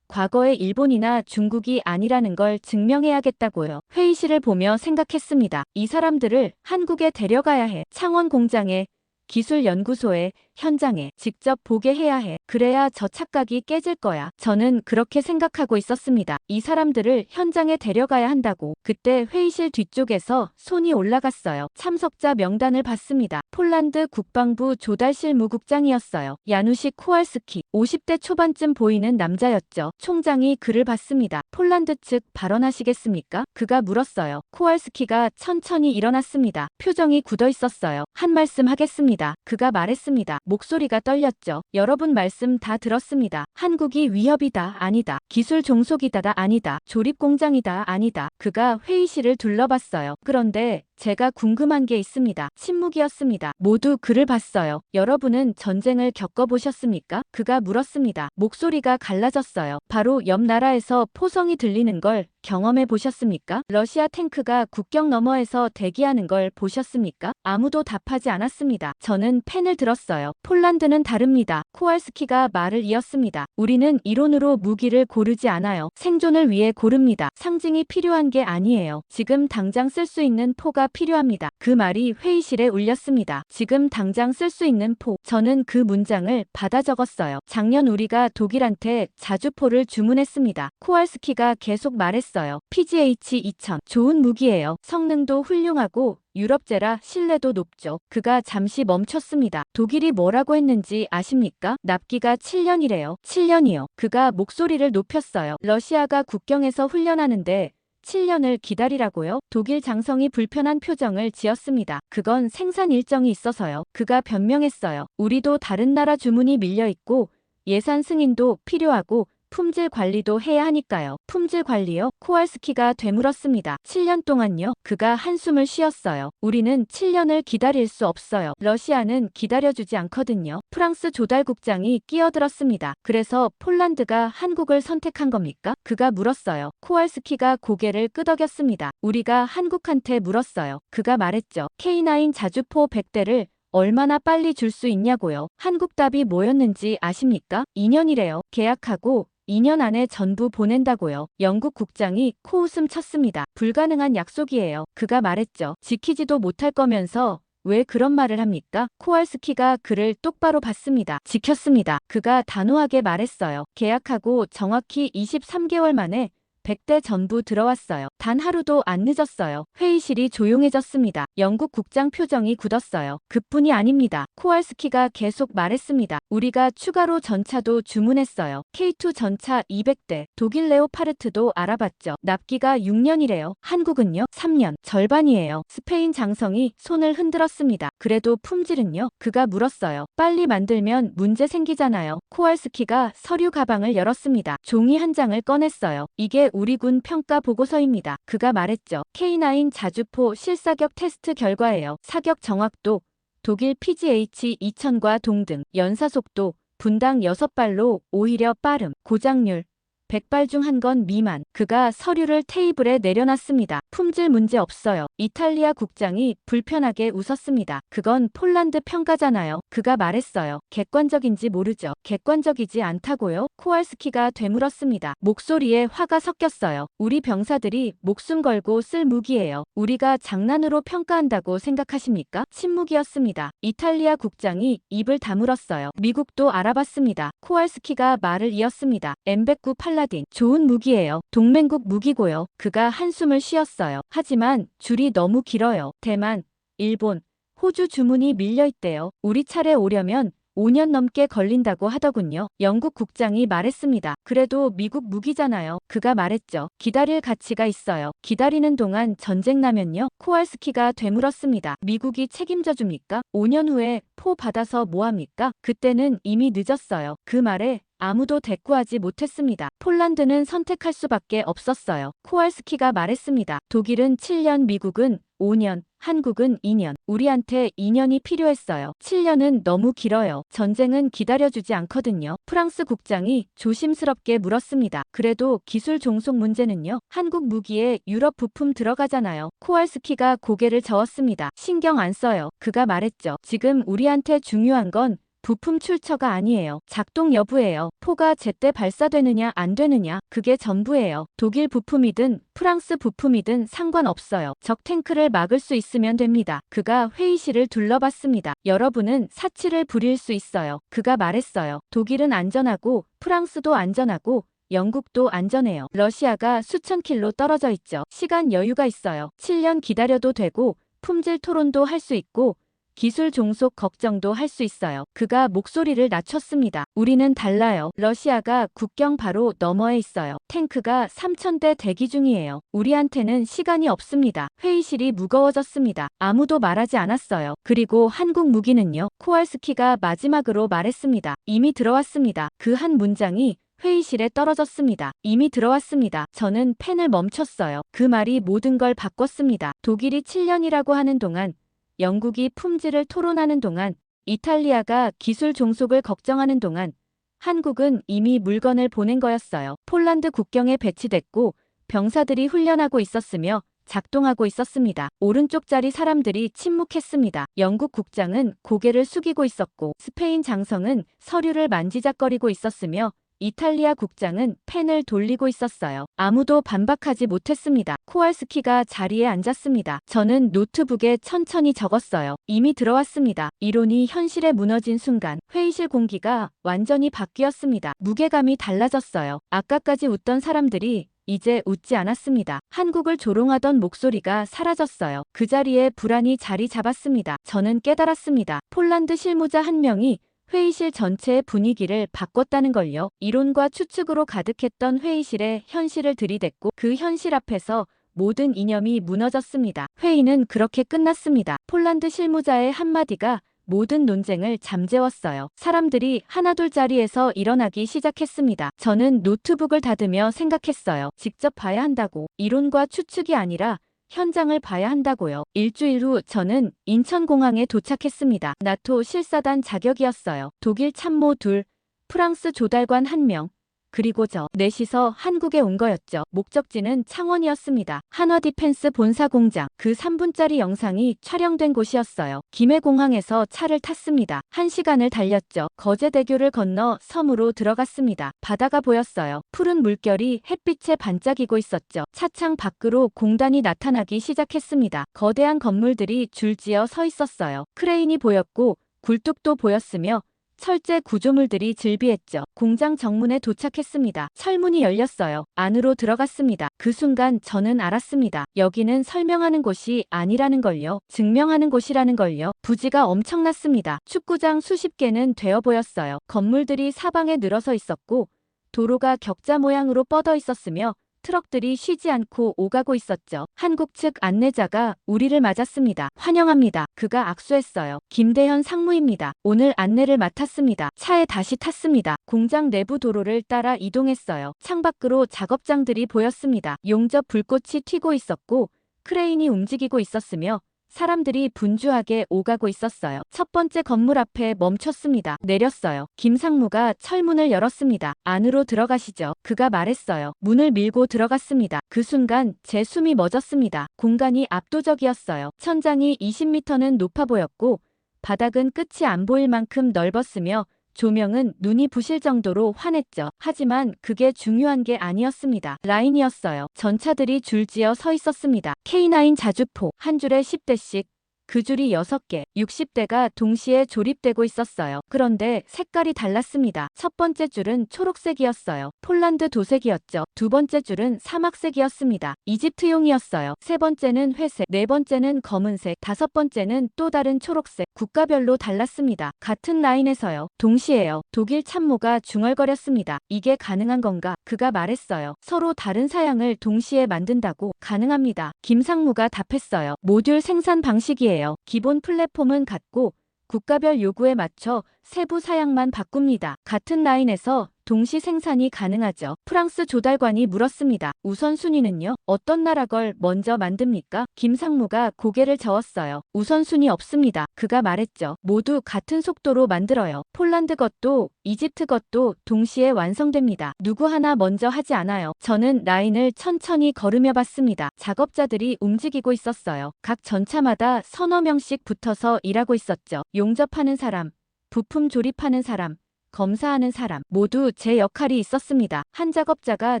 과거의 일본이나 중국이 아니라는 걸 증명해야겠다고요. 회의실을 보며 생각했습니다. 이 사람들을 한국에 데려가야 해. 창원 공장에, 기술연구소에, 현장에 직접 보게 해야 해. 그래야 저 착각이 깨질 거야. 저는 그렇게 생각하고 있었습니다. 이 사람들을 현장에 데려가야 한다고. 그때 회의실 뒤쪽에서 손이 올라갔어요. 참석자 명단을 봤습니다. 폴란드 국방부 조달실무국장이었어요. 야누식 코왈스키. 50대 초반쯤 보이는 남자였죠. 총장이 그를 봤습니다. 폴란드 측 발언하시겠습니까? 그가 물었어요. 코왈스키가 천천히 일어났습니다. 표정이 굳어 있었어요. 한 말씀 하겠습니다. 그가 말했습니다. 목소리가 떨렸죠. 여러분 말씀 다 들었습니다. 한국이 위협이다. 아니다. 기술 종속이다. 아니다. 조립 공장이다. 아니다. 그가 회의실을 둘러봤어요. 그런데 제가 궁금한 게 있습니다. 침묵이었습니다. 모두 그를 봤어요. 여러분은 전쟁을 겪어보셨습니까? 그가 물었습니다. 목소리가 갈라졌어요. 바로 옆 나라에서 포성이 들리는 걸 경험해 보셨습니까? 러시아 탱크가 국경 너머에서 대기하는 걸 보셨습니까? 아무도 답하지 않았습니다. 저는 펜을 들었어요. 폴란드는 다릅니다. 코왈스키가 말을 이었습니다. 우리는 이론으로 무기를 고르지 않아요. 생존을 위해 고릅니다. 상징이 필요한 게 아니에요. 지금 당장 쓸 수 있는 포가 필요합니다. 그 말이 회의실에 울렸습니다. 지금 당장 쓸 수 있는 포. 저는 그 문장을 받아 적었어요. 작년 우리가 독일한테 자주포를 주문했습니다. 코왈스키가 계속 말했어요. PGH-2000. 좋은 무기예요. 성능도 훌륭하고 유럽제라 신뢰도 높죠. 그가 잠시 멈췄습니다. 독일이 뭐라고 했는지 아십니까? 납기가 7년이래요. 7년이요. 그가 목소리를 높였어요. 러시아가 국경에서 훈련하는데 7년을 기다리라고요? 독일 장성이 불편한 표정을 지었습니다. 그건 생산 일정이 있어서요. 그가 변명했어요. 우리도 다른 나라 주문이 밀려있고 예산 승인도 필요하고 품질 관리도 해야 하니까요. 품질 관리요? 코왈스키가 되물었습니다. 7년 동안요? 그가 한숨을 쉬었어요. 우리는 7년을 기다릴 수 없어요. 러시아는 기다려주지 않거든요. 프랑스 조달국장이 끼어들었습니다. 그래서 폴란드가 한국을 선택한 겁니까? 그가 물었어요. 코왈스키가 고개를 끄덕였습니다. 우리가 한국한테 물었어요. 그가 말했죠. K9 자주포 100대를 얼마나 빨리 줄 수 있냐고요. 한국 답이 뭐였는지 아십니까? 2년이래요. 계약하고 2년 안에 전부 보낸다고요. 영국 국장이 코웃음 쳤습니다. 불가능한 약속이에요. 그가 말했죠. 지키지도 못할 거면서 왜 그런 말을 합니까? 코왈스키가 그를 똑바로 봤습니다. 지켰습니다. 그가 단호하게 말했어요. 계약하고 정확히 23개월 만에 100대 전부 들어왔어요. 단 하루도 안 늦었어요. 회의실이 조용해졌습니다. 영국 국장 표정이 굳었어요. 그뿐이 아닙니다. 코왈스키가 계속 말했습니다. 우리가 추가로 전차도 주문했어요. K2 전차 200대, 독일 레오파르트도 알아봤죠. 납기가 6년이래요. 한국은요? 3년, 절반이에요. 스페인 장성이 손을 흔들었습니다. 그래도 품질은요? 그가 물었어요. 빨리 만들면 문제 생기잖아요. 코왈스키가 서류 가방을 열었습니다. 종이 한 장을 꺼냈어요. 이게 우리 군 평가 보고서입니다. 그가 말했죠. K9 자주포 실사격 테스트 결과예요. 사격 정확도, 독일 PGH 2000과 동등, 연사속도, 분당 6발로 오히려 빠름, 고장률, 100발 중 한 건 미만. 그가 서류를 테이블에 내려놨습니다. 품질 문제 없어요. 이탈리아 국장이 불편하게 웃었습니다. 그건 폴란드 평가잖아요. 그가 말했어요. 객관적인지 모르죠. 객관적이지 않다고요? 코왈스키가 되물었습니다. 목소리에 화가 섞였어요. 우리 병사들이 목숨 걸고 쓸 무기예요. 우리가 장난으로 평가한다고 생각하십니까? 침묵이었습니다. 이탈리아 국장이 입을 다물었어요. 미국도 알아봤습니다. 코왈스키가 말을 이었습니다. M109 팔라딘, 좋은 무기예요. 동맹국 무기고요. 그가 한숨을 쉬었어요. 하지만 줄이 너무 길어요. 대만, 일본, 호주 주문이 밀려있대요. 우리 차례 오려면 5년 넘게 걸린다고 하더군요. 영국 국장이 말했습니다. 그래도 미국 무기잖아요. 그가 말했죠. 기다릴 가치가 있어요. 기다리는 동안 전쟁 나면요? 코왈스키가 되물었습니다. 미국이 책임져 줍니까? 5년 후에 포 받아서 뭐합니까? 그때는 이미 늦었어요. 그 말에 아무도 대꾸하지 못했습니다. 폴란드는 선택할 수밖에 없었어요. 코왈스키가 말했습니다. 독일은 7년, 미국은 5년, 한국은 2년. 우리한테 2년이 필요했어요. 7년은 너무 길어요. 전쟁은 기다려주지 않거든요. 프랑스 국장이 조심스럽게 물었습니다. 그래도 기술 종속 문제는요? 한국 무기에 유럽 부품 들어가잖아요. 코왈스키가 고개를 저었습니다. 신경 안 써요. 그가 말했죠. 지금 우리한테 중요한 건 부품 출처가 아니에요. 작동 여부예요. 포가 제때 발사되느냐 안 되느냐, 그게 전부예요. 독일 부품이든 프랑스 부품이든 상관없어요. 적 탱크를 막을 수 있으면 됩니다. 그가 회의실을 둘러봤습니다. 여러분은 사치를 부릴 수 있어요. 그가 말했어요. 독일은 안전하고 프랑스도 안전하고 영국도 안전해요. 러시아가 수천 킬로 떨어져 있죠. 시간 여유가 있어요. 7년 기다려도 되고 품질 토론도 할 수 있고 기술 종속 걱정도 할 수 있어요. 그가 목소리를 낮췄습니다. 우리는 달라요. 러시아가 국경 바로 너머에 있어요. 탱크가 3,000대 대기 중이에요. 우리한테는 시간이 없습니다. 회의실이 무거워졌습니다. 아무도 말하지 않았어요. 그리고 한국 무기는요? 코왈스키가 마지막으로 말했습니다. 이미 들어왔습니다. 그 한 문장이 회의실에 떨어졌습니다. 이미 들어왔습니다. 저는 펜을 멈췄어요. 그 말이 모든 걸 바꿨습니다. 독일이 7년이라고 하는 동안, 영국이 품질을 토론하는 동안, 이탈리아가 기술 종속을 걱정하는 동안 한국은 이미 물건을 보낸 거였어요. 폴란드 국경에 배치됐고 병사들이 훈련하고 있었으며 작동하고 있었습니다. 오른쪽 자리 사람들이 침묵했습니다. 영국 국장은 고개를 숙이고 있었고 스페인 장성은 서류를 만지작거리고 있었으며 이탈리아 국장은 펜을 돌리고 있었어요. 아무도 반박하지 못했습니다. 코왈스키가 자리에 앉았습니다. 저는 노트북에 천천히 적었어요. 이미 들어왔습니다. 이론이 현실에 무너진 순간 회의실 공기가 완전히 바뀌었습니다. 무게감이 달라졌어요. 아까까지 웃던 사람들이 이제 웃지 않았습니다. 한국을 조롱하던 목소리가 사라졌어요. 그 자리에 불안이 자리 잡았습니다. 저는 깨달았습니다. 폴란드 실무자 한 명이 회의실 전체의 분위기를 바꿨다는 걸요. 이론과 추측으로 가득했던 회의실에 현실을 들이댔고 그 현실 앞에서 모든 이념이 무너졌습니다. 회의는 그렇게 끝났습니다. 폴란드 실무자의 한마디가 모든 논쟁을 잠재웠어요. 사람들이 하나둘 자리에서 일어나기 시작했습니다. 저는 노트북을 닫으며 생각했어요. 직접 봐야 한다고. 이론과 추측이 아니라 현장을 봐야 한다고요. 일주일 후 저는 인천공항에 도착했습니다. 나토 실사단 자격이었어요. 독일 참모 2, 프랑스 조달관 1명, 그리고 저 넷이서 한국에 온 거였죠. 목적지는 창원이었습니다. 한화디펜스 본사 공장. 그 3분짜리 영상이 촬영된 곳이었어요. 김해공항에서 차를 탔습니다. 1시간을 달렸죠. 거제대교를 건너 섬으로 들어갔습니다. 바다가 보였어요. 푸른 물결이 햇빛에 반짝이고 있었죠. 차창 밖으로 공단이 나타나기 시작했습니다. 거대한 건물들이 줄지어 서 있었어요. 크레인이 보였고 굴뚝도 보였으며 철제 구조물들이 즐비했죠. 공장 정문에 도착했습니다. 철문이 열렸어요. 안으로 들어갔습니다. 그 순간 저는 알았습니다. 여기는 설명하는 곳이 아니라는 걸요. 증명하는 곳이라는 걸요. 부지가 엄청났습니다. 축구장 수십 개는 되어 보였어요. 건물들이 사방에 늘어서 있었고 도로가 격자 모양으로 뻗어 있었으며 트럭들이 쉬지 않고 오가고 있었죠. 한국 측 안내자가 우리를 맞았습니다. 환영합니다. 그가 악수했어요. 김대현 상무입니다. 오늘 안내를 맡았습니다. 차에 다시 탔습니다. 공장 내부 도로를 따라 이동했어요. 창밖으로 작업장들이 보였습니다. 용접 불꽃이 튀고 있었고 크레인이 움직이고 있었으며 사람들이 분주하게 오가고 있었어요. 첫 번째 건물 앞에 멈췄습니다. 내렸어요. 김상무가 철문을 열었습니다. 안으로 들어가시죠. 그가 말했어요. 문을 밀고 들어갔습니다. 그 순간 제 숨이 멎었습니다. 공간이 압도적이었어요. 천장이 20m는 높아 보였고 바닥은 끝이 안 보일 만큼 넓었으며 조명은 눈이 부실 정도로 환했죠. 하지만 그게 중요한 게 아니었습니다. 라인이었어요. 전차들이 줄지어 서 있었습니다. K9 자주포 한 줄에 10대씩. 그 줄이 6개, 60대가 동시에 조립되고 있었어요. 그런데 색깔이 달랐습니다. 첫 번째 줄은 초록색이었어요. 폴란드 도색이었죠. 두 번째 줄은 사막색이었습니다. 이집트용이었어요. 세 번째는 회색, 네 번째는 검은색, 다섯 번째는 또 다른 초록색. 국가별로 달랐습니다. 같은 라인에서요. 동시에요. 독일 참모가 중얼거렸습니다. 이게 가능한 건가? 그가 말했어요. 서로 다른 사양을 동시에 만든다고. 가능합니다. 김상무가 답했어요. 모듈 생산 방식이에요. 기본 플랫폼은 같고 국가별 요구에 맞춰 세부 사양만 바꿉니다. 같은 라인에서 동시 생산이 가능하죠. 프랑스 조달관이 물었습니다. 우선순위는요? 어떤 나라 걸 먼저 만듭니까? 김상무가 고개를 저었어요. 우선순위 없습니다. 그가 말했죠. 모두 같은 속도로 만들어요. 폴란드 것도 이집트 것도 동시에 완성됩니다. 누구 하나 먼저 하지 않아요. 저는 라인을 천천히 걸으며 봤습니다. 작업자들이 움직이고 있었어요. 각 전차마다 서너 명씩 붙어서 일하고 있었죠. 용접하는 사람, 부품 조립하는 사람, 검사하는 사람 모두 제 역할이 있었습니다. 한 작업자가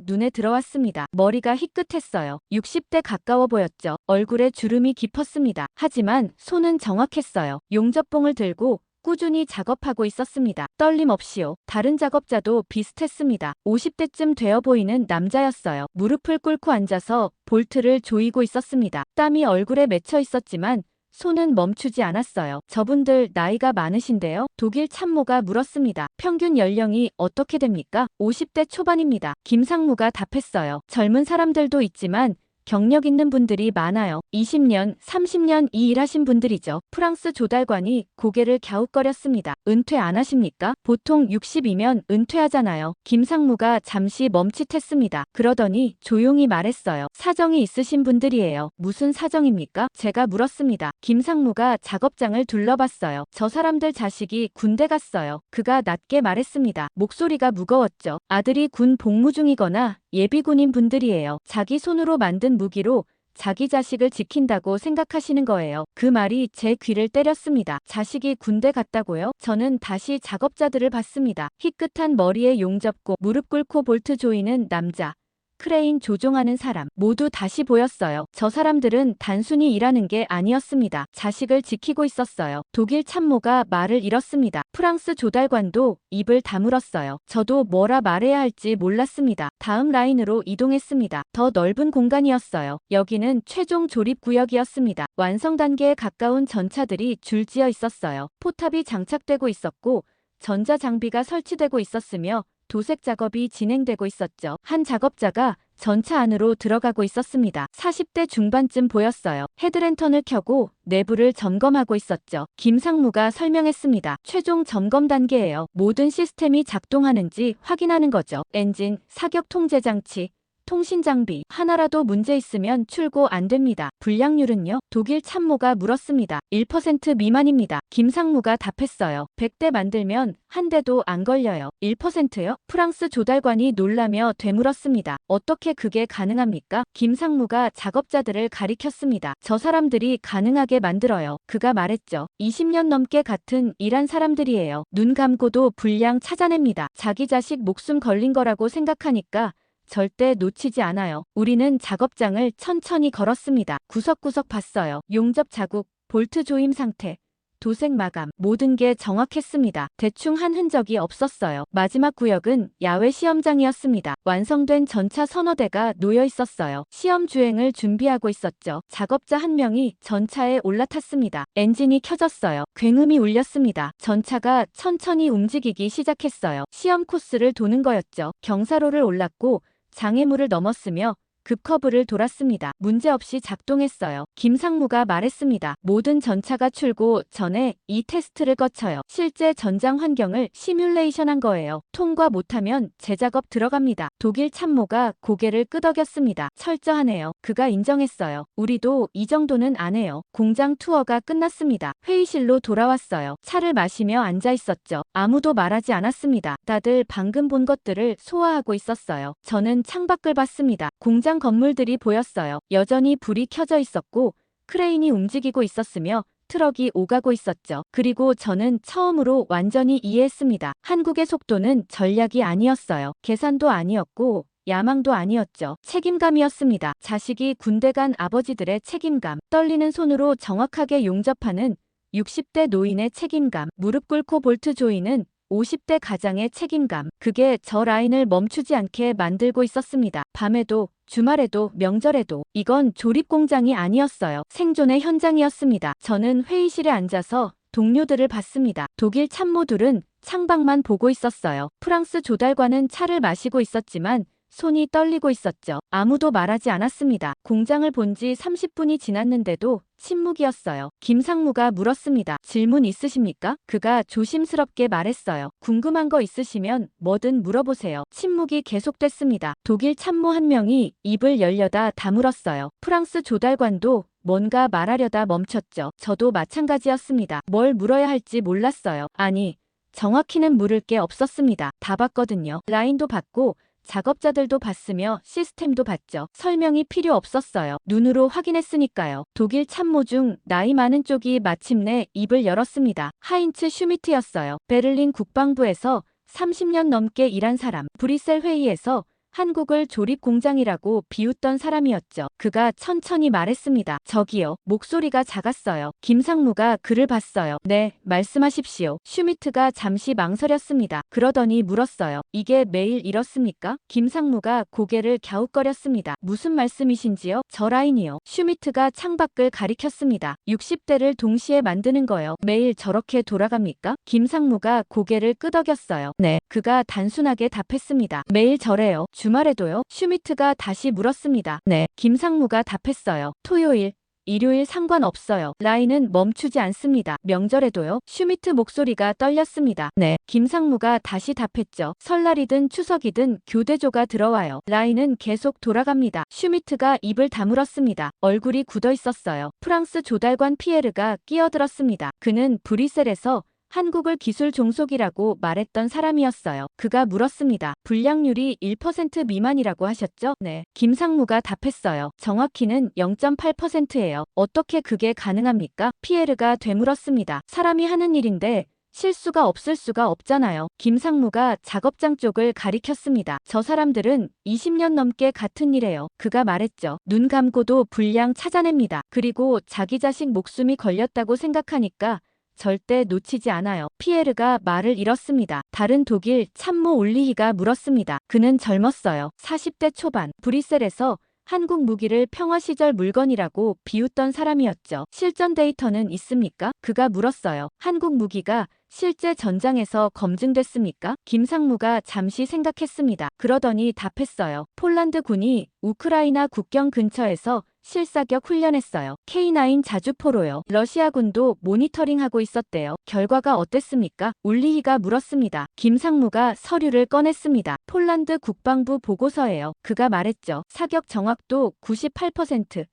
눈에 들어왔습니다. 머리가 희끗했어요. 60대 가까워 보였죠. 얼굴에 주름이 깊었습니다. 하지만 손은 정확했어요. 용접봉을 들고 꾸준히 작업하고 있었습니다. 떨림 없이요. 다른 작업자도 비슷했습니다. 50대쯤 되어 보이는 남자였어요. 무릎을 꿇고 앉아서 볼트를 조이고 있었습니다. 땀이 얼굴에 맺혀 있었지만 손은 멈추지 않았어요. 저분들 나이가 많으신데요? 독일 참모가 물었습니다. 평균 연령이 어떻게 됩니까? 50대 초반입니다. 김상무가 답했어요. 젊은 사람들도 있지만 경력 있는 분들이 많아요. 20년, 30년 이 일하신 분들이죠. 프랑스 조달관이 고개를 갸웃거렸습니다. 은퇴 안 하십니까? 보통 60이면 은퇴하잖아요. 김상무가 잠시 멈칫했습니다. 그러더니 조용히 말했어요. 사정이 있으신 분들이에요. 무슨 사정입니까? 제가 물었습니다. 김상무가 작업장을 둘러봤어요. 저 사람들 자식이 군대 갔어요. 그가 낮게 말했습니다. 목소리가 무거웠죠. 아들이 군 복무 중이거나 예비군인 분들이에요. 자기 손으로 만든 무기로 자기 자식을 지킨다고 생각하시는 거예요. 그 말이 제 귀를 때렸습니다. 자식이 군대 갔다고요? 저는 다시 작업자들을 봤습니다. 희끗한 머리에 용접고 무릎 꿇고 볼트 조이는 남자. 크레인 조종하는 사람 모두 다시 보였어요. 저 사람들은 단순히 일하는 게 아니었습니다. 자식을 지키고 있었어요. 독일 참모가 말을 잃었습니다. 프랑스 조달관도 입을 다물었어요. 저도 뭐라 말해야 할지 몰랐습니다. 다음 라인으로 이동했습니다. 더 넓은 공간이었어요. 여기는 최종 조립 구역이었습니다. 완성 단계에 가까운 전차들이 줄지어 있었어요. 포탑이 장착되고 있었고 전자장비가 설치되고 있었으며 도색 작업이 진행되고 있었죠. 한 작업자가 전차 안으로 들어가고 있었습니다. 40대 중반쯤 보였어요. 헤드랜턴을 켜고 내부를 점검하고 있었죠. 김상무가 설명했습니다. 최종 점검 단계예요. 모든 시스템이 작동하는지 확인하는 거죠. 엔진, 사격 통제 장치, 통신 장비 하나라도 문제 있으면 출고 안 됩니다. 불량률은요? 독일 참모가 물었습니다. 1% 미만입니다. 김상무가 답했어요. 100대 만들면 한 대도 안 걸려요. 1%요? 프랑스 조달관이 놀라며 되물었습니다. 어떻게 그게 가능합니까? 김상무가 작업자들을 가리켰습니다. 저 사람들이 가능하게 만들어요. 그가 말했죠. 20년 넘게 같은 일한 사람들이에요. 눈 감고도 불량 찾아냅니다. 자기 자식 목숨 걸린 거라고 생각하니까 절대 놓치지 않아요. 우리는 작업장을 천천히 걸었습니다. 구석구석 봤어요. 용접 자국, 볼트 조임 상태, 도색 마감, 모든 게 정확했습니다. 대충 한 흔적이 없었어요. 마지막 구역은 야외 시험장이었습니다. 완성된 전차 서너 대가 놓여 있었어요. 시험 주행을 준비하고 있었죠. 작업자 한 명이 전차에 올라탔습니다. 엔진이 켜졌어요. 굉음이 울렸습니다. 전차가 천천히 움직이기 시작했어요. 시험 코스를 도는 거였죠. 경사로를 올랐고 장애물을 넘었으며 급커브를 돌았습니다. 문제없이 작동했어요. 김상무가 말했습니다. 모든 전차가 출고 전에 이 테스트를 거쳐요. 실제 전장 환경을 시뮬레이션한 거예요. 통과 못하면 재작업 들어갑니다. 독일 참모가 고개를 끄덕였습니다. 철저하네요. 그가 인정했어요. 우리도 이 정도는 안 해요. 공장 투어가 끝났습니다. 회의실로 돌아왔어요. 차를 마시며 앉아 있었죠. 아무도 말하지 않았습니다. 다들 방금 본 것들을 소화하고 있었어요. 저는 창밖을 봤습니다. 공장 건물들이 보였어요. 여전히 불이 켜져 있었고 크레인이 움직이고 있었으며 트럭이 오가고 있었죠. 그리고 저는 처음으로 완전히 이해했습니다. 한국의 속도는 전략이 아니었어요. 계산도 아니었고 야망도 아니었죠. 책임감이었습니다. 자식이 군대 간 아버지들의 책임감, 떨리는 손으로 정확하게 용접하는 60대 노인의 책임감, 무릎 꿇고 볼트 조이는 50대 가장의 책임감, 그게 저 라인을 멈추지 않게 만들고 있었습니다. 밤에도 주말에도 명절에도. 이건 조립 공장이 아니었어요. 생존의 현장이었습니다. 저는 회의실에 앉아서 동료들을 봤습니다. 독일 참모들은 창밖만 보고 있었어요. 프랑스 조달관은 차를 마시고 있었지만 손이 떨리고 있었죠. 아무도 말하지 않았습니다. 공장을 본 지 30분이 지났는데도 침묵이었어요. 김상무가 물었습니다. 질문 있으십니까? 그가 조심스럽게 말했어요. 궁금한 거 있으시면 뭐든 물어보세요. 침묵이 계속됐습니다. 독일 참모 한 명이 입을 열려다 다물었어요. 프랑스 조달관도 뭔가 말하려다 멈췄죠. 저도 마찬가지였습니다. 뭘 물어야 할지 몰랐어요. 아니, 정확히는 물을 게 없었습니다. 다 봤거든요. 라인도 봤고 작업자들도 봤으며 시스템도 봤죠. 설명이 필요 없었어요. 눈으로 확인했으니까요. 독일 참모 중 나이 많은 쪽이 마침내 입을 열었습니다. 하인츠 슈미트였어요. 베를린 국방부에서 30년 넘게 일한 사람. 브뤼셀 회의에서 한국을 조립 공장이라고 비웃던 사람이었죠. 그가 천천히 말했습니다. 저기요. 목소리가 작았어요. 김상무가 그를 봤어요. 네, 말씀하십시오. 슈미트가 잠시 망설였습니다. 그러더니 물었어요. 이게 매일 이렇습니까? 김상무가 고개를 갸웃거렸습니다. 무슨 말씀이신지요? 저 라인이요. 슈미트가 창밖을 가리켰습니다. 60대를 동시에 만드는 거요. 매일 저렇게 돌아갑니까? 김상무가 고개를 끄덕였어요. 네. 그가 단순하게 답했습니다. 매일 저래요. 주말에도요? 슈미트가 다시 물었습니다. 네. 김상무가 답했어요. 토요일, 일요일 상관없어요. 라인은 멈추지 않습니다. 명절에도요? 슈미트 목소리가 떨렸습니다. 네. 김상무가 다시 답했죠. 설날이든 추석이든 교대조가 들어와요. 라인은 계속 돌아갑니다. 슈미트가 입을 다물었습니다. 얼굴이 굳어 있었어요. 프랑스 조달관 피에르가 끼어들었습니다. 그는 브뤼셀에서 한국을 기술 종속이라고 말했던 사람이었어요. 그가 물었습니다. 불량률이 1% 미만이라고 하셨죠? 네. 김상무가 답했어요. 정확히는 0.8%예요. 어떻게 그게 가능합니까? 피에르가 되물었습니다. 사람이 하는 일인데 실수가 없을 수가 없잖아요. 김상무가 작업장 쪽을 가리켰습니다. 저 사람들은 20년 넘게 같은 일해요. 그가 말했죠. 눈 감고도 불량 찾아냅니다. 그리고 자기 자식 목숨이 걸렸다고 생각하니까 절대 놓치지 않아요. 피에르가 말을 잃었습니다. 다른 독일 참모 올리히가 물었습니다. 그는 젊었어요. 40대 초반. 브뤼셀에서 한국 무기를 평화 시절 물건이라고 비웃던 사람이었죠. 실전 데이터는 있습니까? 그가 물었어요. 한국 무기가 실제 전장에서 검증됐습니까? 김상무가 잠시 생각했습니다. 그러더니 답했어요. 폴란드 군이 우크라이나 국경 근처에서 실사격 훈련했어요. K9 자주포로요. 러시아군도 모니터링하고 있었대요. 결과가 어땠습니까? 울리히가 물었습니다. 김상무가 서류를 꺼냈습니다. 폴란드 국방부 보고서예요. 그가 말했죠. 사격 정확도 98%,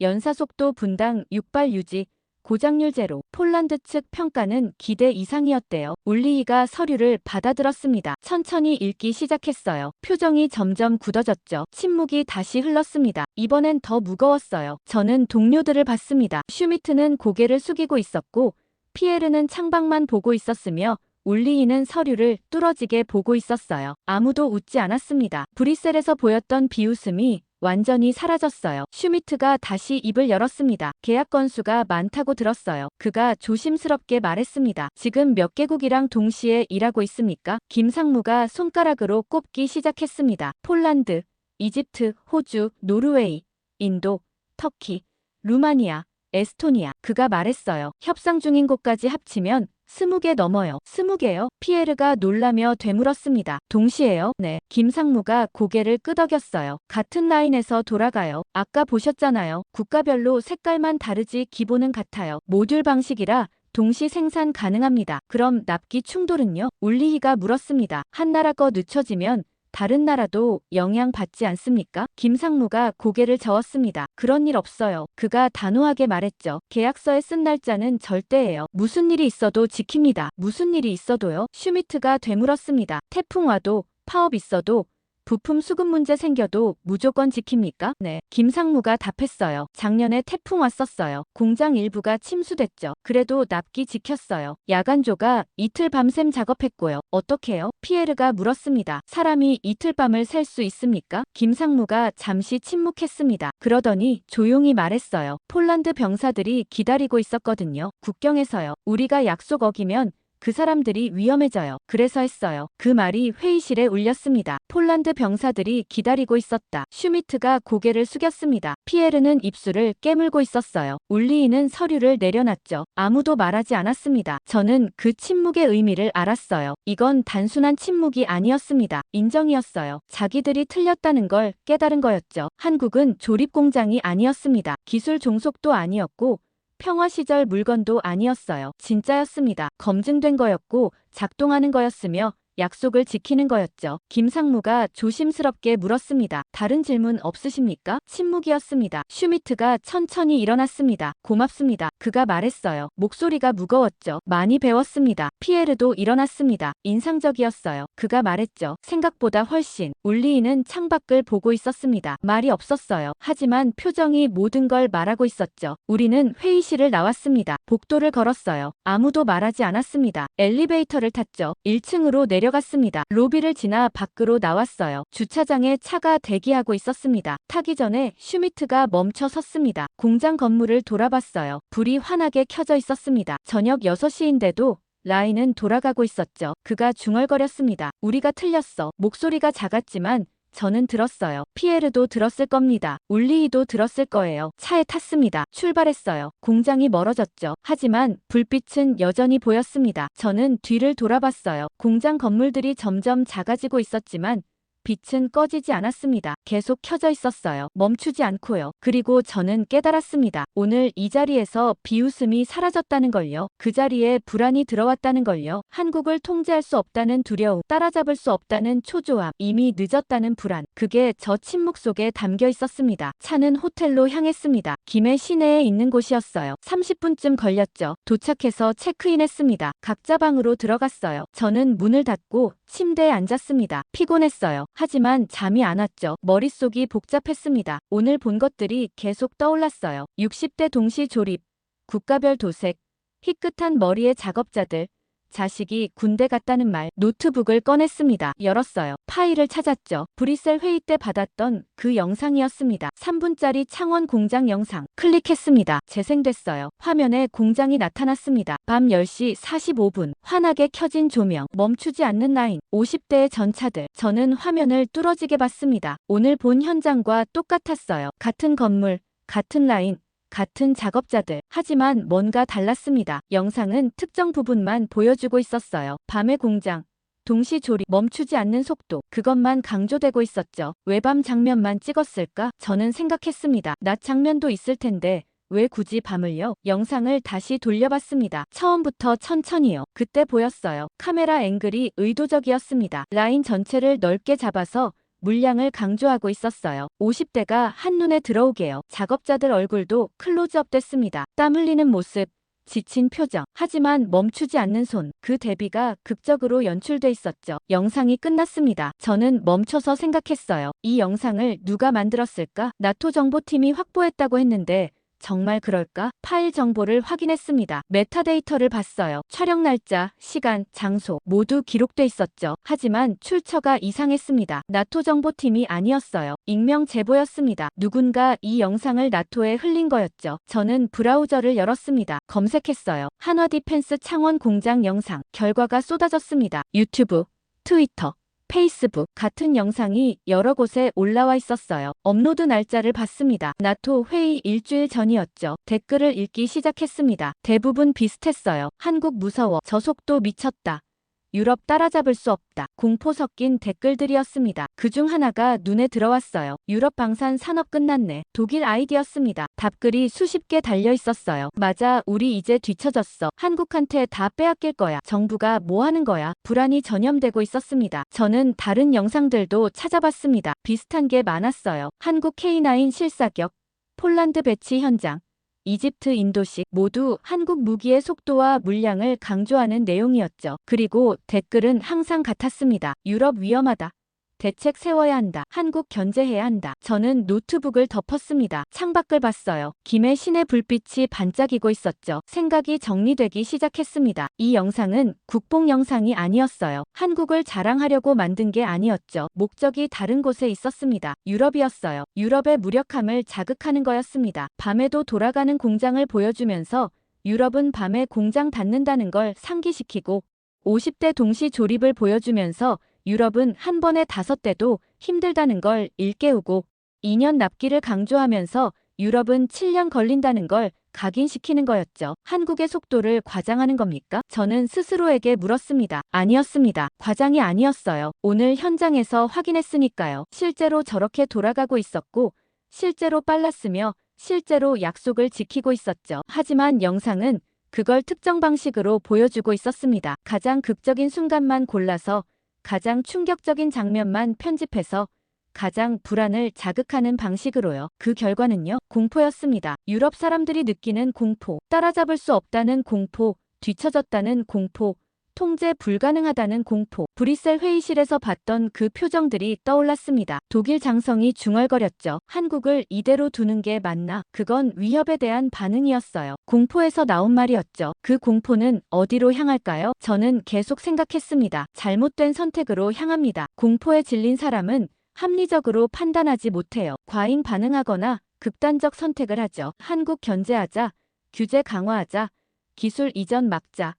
연사속도 분당 6발 유지, 고장률 제로. 폴란드 측 평가는 기대 이상이었대요. 울리히가 서류를 받아들었습니다. 천천히 읽기 시작했어요. 표정이 점점 굳어졌죠. 침묵이 다시 흘렀습니다. 이번엔 더 무거웠어요. 저는 동료들을 봤습니다. 슈미트는 고개를 숙이고 있었고 피에르는 창밖만 보고 있었으며 울리히는 서류를 뚫어지게 보고 있었어요. 아무도 웃지 않았습니다. 브뤼셀에서 보였던 비웃음이 완전히 사라졌어요. 슈미트가 다시 입을 열었습니다. 계약 건수가 많다고 들었어요. 그가 조심스럽게 말했습니다. 지금 몇 개국이랑 동시에 일하고 있습니까? 김상무가 손가락으로 꼽기 시작했습니다. 폴란드, 이집트, 호주, 노르웨이, 인도, 터키, 루마니아, 에스토니아. 그가 말했어요. 협상 중인 곳까지 합치면 20개 넘어요. 20개요? 피에르가 놀라며 되물었습니다. 동시에요? 네. 김상무가 고개를 끄덕였어요. 같은 라인에서 돌아가요. 아까 보셨잖아요. 국가별로 색깔만 다르지 기본은 같아요. 모듈 방식이라 동시 생산 가능합니다. 그럼 납기 충돌은요? 울리히가 물었습니다. 한 나라 거 늦춰지면 다른 나라도 영향받지 않습니까? 김상무가 고개를 저었습니다. 그런 일 없어요. 그가 단호하게 말했죠. 계약서에 쓴 날짜는 절대예요. 무슨 일이 있어도 지킵니다. 무슨 일이 있어도요? 슈미트가 되물었습니다. 태풍 와도 파업 있어도 부품 수급 문제 생겨도 무조건 지킵니까? 네. 김상무가 답했어요. 작년에 태풍 왔었어요. 공장 일부가 침수됐죠. 그래도 납기 지켰어요. 야간조가 이틀 밤샘 작업했고요. 어떻게요? 피에르가 물었습니다. 사람이 이틀 밤을 셀 수 있습니까? 김상무가 잠시 침묵했습니다. 그러더니 조용히 말했어요. 폴란드 병사들이 기다리고 있었거든요. 국경에서요. 우리가 약속 어기면 그 사람들이 위험해져요. 그래서 했어요. 그 말이 회의실에 울렸습니다. 폴란드 병사들이 기다리고 있었다. 슈미트가 고개를 숙였습니다. 피에르는 입술을 깨물고 있었어요. 울리히는 서류를 내려놨죠. 아무도 말하지 않았습니다. 저는 그 침묵의 의미를 알았어요. 이건 단순한 침묵이 아니었습니다. 인정이었어요. 자기들이 틀렸다는 걸 깨달은 거였죠. 한국은 조립공장이 아니었습니다. 기술 종속도 아니었고 평화 시절 물건도 아니었어요. 진짜였습니다. 검증된 거였고 작동하는 거였으며 약속을 지키는 거였죠. 김상무가 조심스럽게 물었습니다. 다른 질문 없으십니까? 침묵이었습니다. 슈미트가 천천히 일어났습니다. 고맙습니다. 그가 말했어요. 목소리가 무거웠죠. 많이 배웠습니다. 피에르도 일어났습니다. 인상적이었어요. 그가 말했죠. 생각보다 훨씬. 울리히는 창밖을 보고 있었습니다. 말이 없었어요. 하지만 표정이 모든 걸 말하고 있었죠. 우리는 회의실을 나왔습니다. 복도를 걸었어요. 아무도 말하지 않았습니다. 엘리베이터를 탔죠. 1층으로 내려갔습니다. 로비를 지나 밖으로 나왔어요. 주차장에 차가 대기하고 있었습니다. 타기 전에 슈미트가 멈춰 섰습니다. 공장 건물을 돌아봤어요. 불이 환하게 켜져 있었습니다. 저녁 6시인데도 라인은 돌아가고 있었죠. 그가 중얼거렸습니다. 우리가 틀렸어. 목소리가 작았지만 저는 들었어요. 피에르도 들었을 겁니다. 울리히도 들었을 거예요. 차에 탔습니다. 출발했어요. 공장이 멀어졌죠. 하지만 불빛은 여전히 보였습니다. 저는 뒤를 돌아봤어요. 공장 건물들이 점점 작아지고 있었지만 빛은 꺼지지 않았습니다. 계속 켜져 있었어요. 멈추지 않고요. 그리고 저는 깨달았습니다. 오늘 이 자리에서 비웃음이 사라졌다는 걸요. 그 자리에 불안이 들어왔다는 걸요. 한국을 통제할 수 없다는 두려움, 따라잡을 수 없다는 초조함, 이미 늦었다는 불안. 그게 저 침묵 속에 담겨 있었습니다. 차는 호텔로 향했습니다. 김해 시내에 있는 곳이었어요. 30분쯤 걸렸죠. 도착해서 체크인했습니다. 각자 방으로 들어갔어요. 저는 문을 닫고 침대에 앉았습니다. 피곤했어요. 하지만 잠이 안 왔죠. 머릿속이 복잡했습니다. 오늘 본 것들이 계속 떠올랐어요. 60대 동시 조립, 국가별 도색, 희끗한 머리의 작업자들, 자식이 군대 갔다는 말. 노트북을 꺼냈습니다. 열었어요. 파일을 찾았죠. 브뤼셀 회의 때 받았던 그 영상이었습니다. 3분짜리 창원 공장 영상. 클릭했습니다. 재생됐어요. 화면에 공장이 나타났습니다. 밤 10시 45분. 환하게 켜진 조명. 멈추지 않는 라인. 50대의 전차들. 저는 화면을 뚫어지게 봤습니다. 오늘 본 현장과 똑같았어요. 같은 건물, 같은 라인, 같은 작업자들. 하지만 뭔가 달랐습니다. 영상은 특정 부분만 보여주고 있었어요. 밤의 공장, 동시 조립, 멈추지 않는 속도. 그것만 강조되고 있었죠. 왜 밤 장면만 찍었을까? 저는 생각했습니다. 낮 장면도 있을 텐데 왜 굳이 밤을요? 영상을 다시 돌려봤습니다. 처음부터 천천히요. 그때 보였어요. 카메라 앵글이 의도적이었습니다. 라인 전체를 넓게 잡아서 물량을 강조하고 있었어요. 50대가 한눈에 들어오게요. 작업자들 얼굴도 클로즈업 됐습니다. 땀 흘리는 모습, 지친 표정. 하지만 멈추지 않는 손. 그 대비가 극적으로 연출돼 있었죠. 영상이 끝났습니다. 저는 멈춰서 생각했어요. 이 영상을 누가 만들었을까? 나토 정보팀이 확보했다고 했는데 정말 그럴까? 파일 정보를 확인했습니다. 메타데이터를 봤어요. 촬영 날짜, 시간, 장소 모두 기록돼 있었죠. 하지만 출처가 이상했습니다. 나토 정보팀이 아니었어요. 익명 제보였습니다. 누군가 이 영상을 나토에 흘린 거였죠. 저는 브라우저를 열었습니다. 검색했어요. 한화디펜스 창원 공장 영상. 결과가 쏟아졌습니다. 유튜브, 트위터, 페이스북. 같은 영상이 여러 곳에 올라와 있었어요. 업로드 날짜를 봤습니다. 나토 회의 일주일 전이었죠. 댓글을 읽기 시작했습니다. 대부분 비슷했어요. 한국 무서워. 저 속도 미쳤다. 유럽 따라잡을 수 없다. 공포 섞인 댓글들이었습니다. 그중 하나가 눈에 들어왔어요. 유럽 방산 산업 끝났네. 독일 아이디였습니다. 답글이 수십 개 달려 있었어요. 맞아, 우리 이제 뒤처졌어. 한국한테 다 빼앗길 거야. 정부가 뭐 하는 거야? 불안이 전염되고 있었습니다. 저는 다른 영상들도 찾아봤습니다. 비슷한 게 많았어요. 한국 K9 실사격, 폴란드 배치 현장, 이집트 인도식. 모두 한국 무기의 속도와 물량을 강조하는 내용이었죠. 그리고 댓글은 항상 같았습니다. 유럽 위험하다. 대책 세워야 한다. 한국 견제해야 한다. 저는 노트북을 덮었습니다. 창밖을 봤어요. 김해 시내 불빛이 반짝이고 있었죠. 생각이 정리되기 시작했습니다. 이 영상은 국뽕 영상이 아니었어요. 한국을 자랑하려고 만든 게 아니었죠. 목적이 다른 곳에 있었습니다. 유럽이었어요. 유럽의 무력함을 자극하는 거였습니다. 밤에도 돌아가는 공장을 보여주면서 유럽은 밤에 공장 닫는다는 걸 상기시키고 50대 동시 조립을 보여주면서 유럽은 한 번에 5대도 힘들다는 걸 일깨우고 2년 납기를 강조하면서 유럽은 7년 걸린다는 걸 각인시키는 거였죠. 한국의 속도를 과장하는 겁니까? 저는 스스로에게 물었습니다. 아니었습니다. 과장이 아니었어요. 오늘 현장에서 확인했으니까요. 실제로 저렇게 돌아가고 있었고 실제로 빨랐으며 실제로 약속을 지키고 있었죠. 하지만 영상은 그걸 특정 방식으로 보여주고 있었습니다. 가장 극적인 순간만 골라서 가장 충격적인 장면만 편집해서 가장 불안을 자극하는 방식으로요. 그 결과는요. 공포였습니다. 유럽 사람들이 느끼는 공포, 따라잡을 수 없다는 공포, 뒤처졌다는 공포, 통제 불가능하다는 공포. 브뤼셀 회의실에서 봤던 그 표정들이 떠올랐습니다. 독일 장성이 중얼거렸죠. 한국을 이대로 두는 게 맞나? 그건 위협에 대한 반응이었어요. 공포에서 나온 말이었죠. 그 공포는 어디로 향할까요? 저는 계속 생각했습니다. 잘못된 선택으로 향합니다. 공포에 질린 사람은 합리적으로 판단하지 못해요. 과잉 반응하거나 극단적 선택을 하죠. 한국 견제하자, 규제 강화하자, 기술 이전 막자,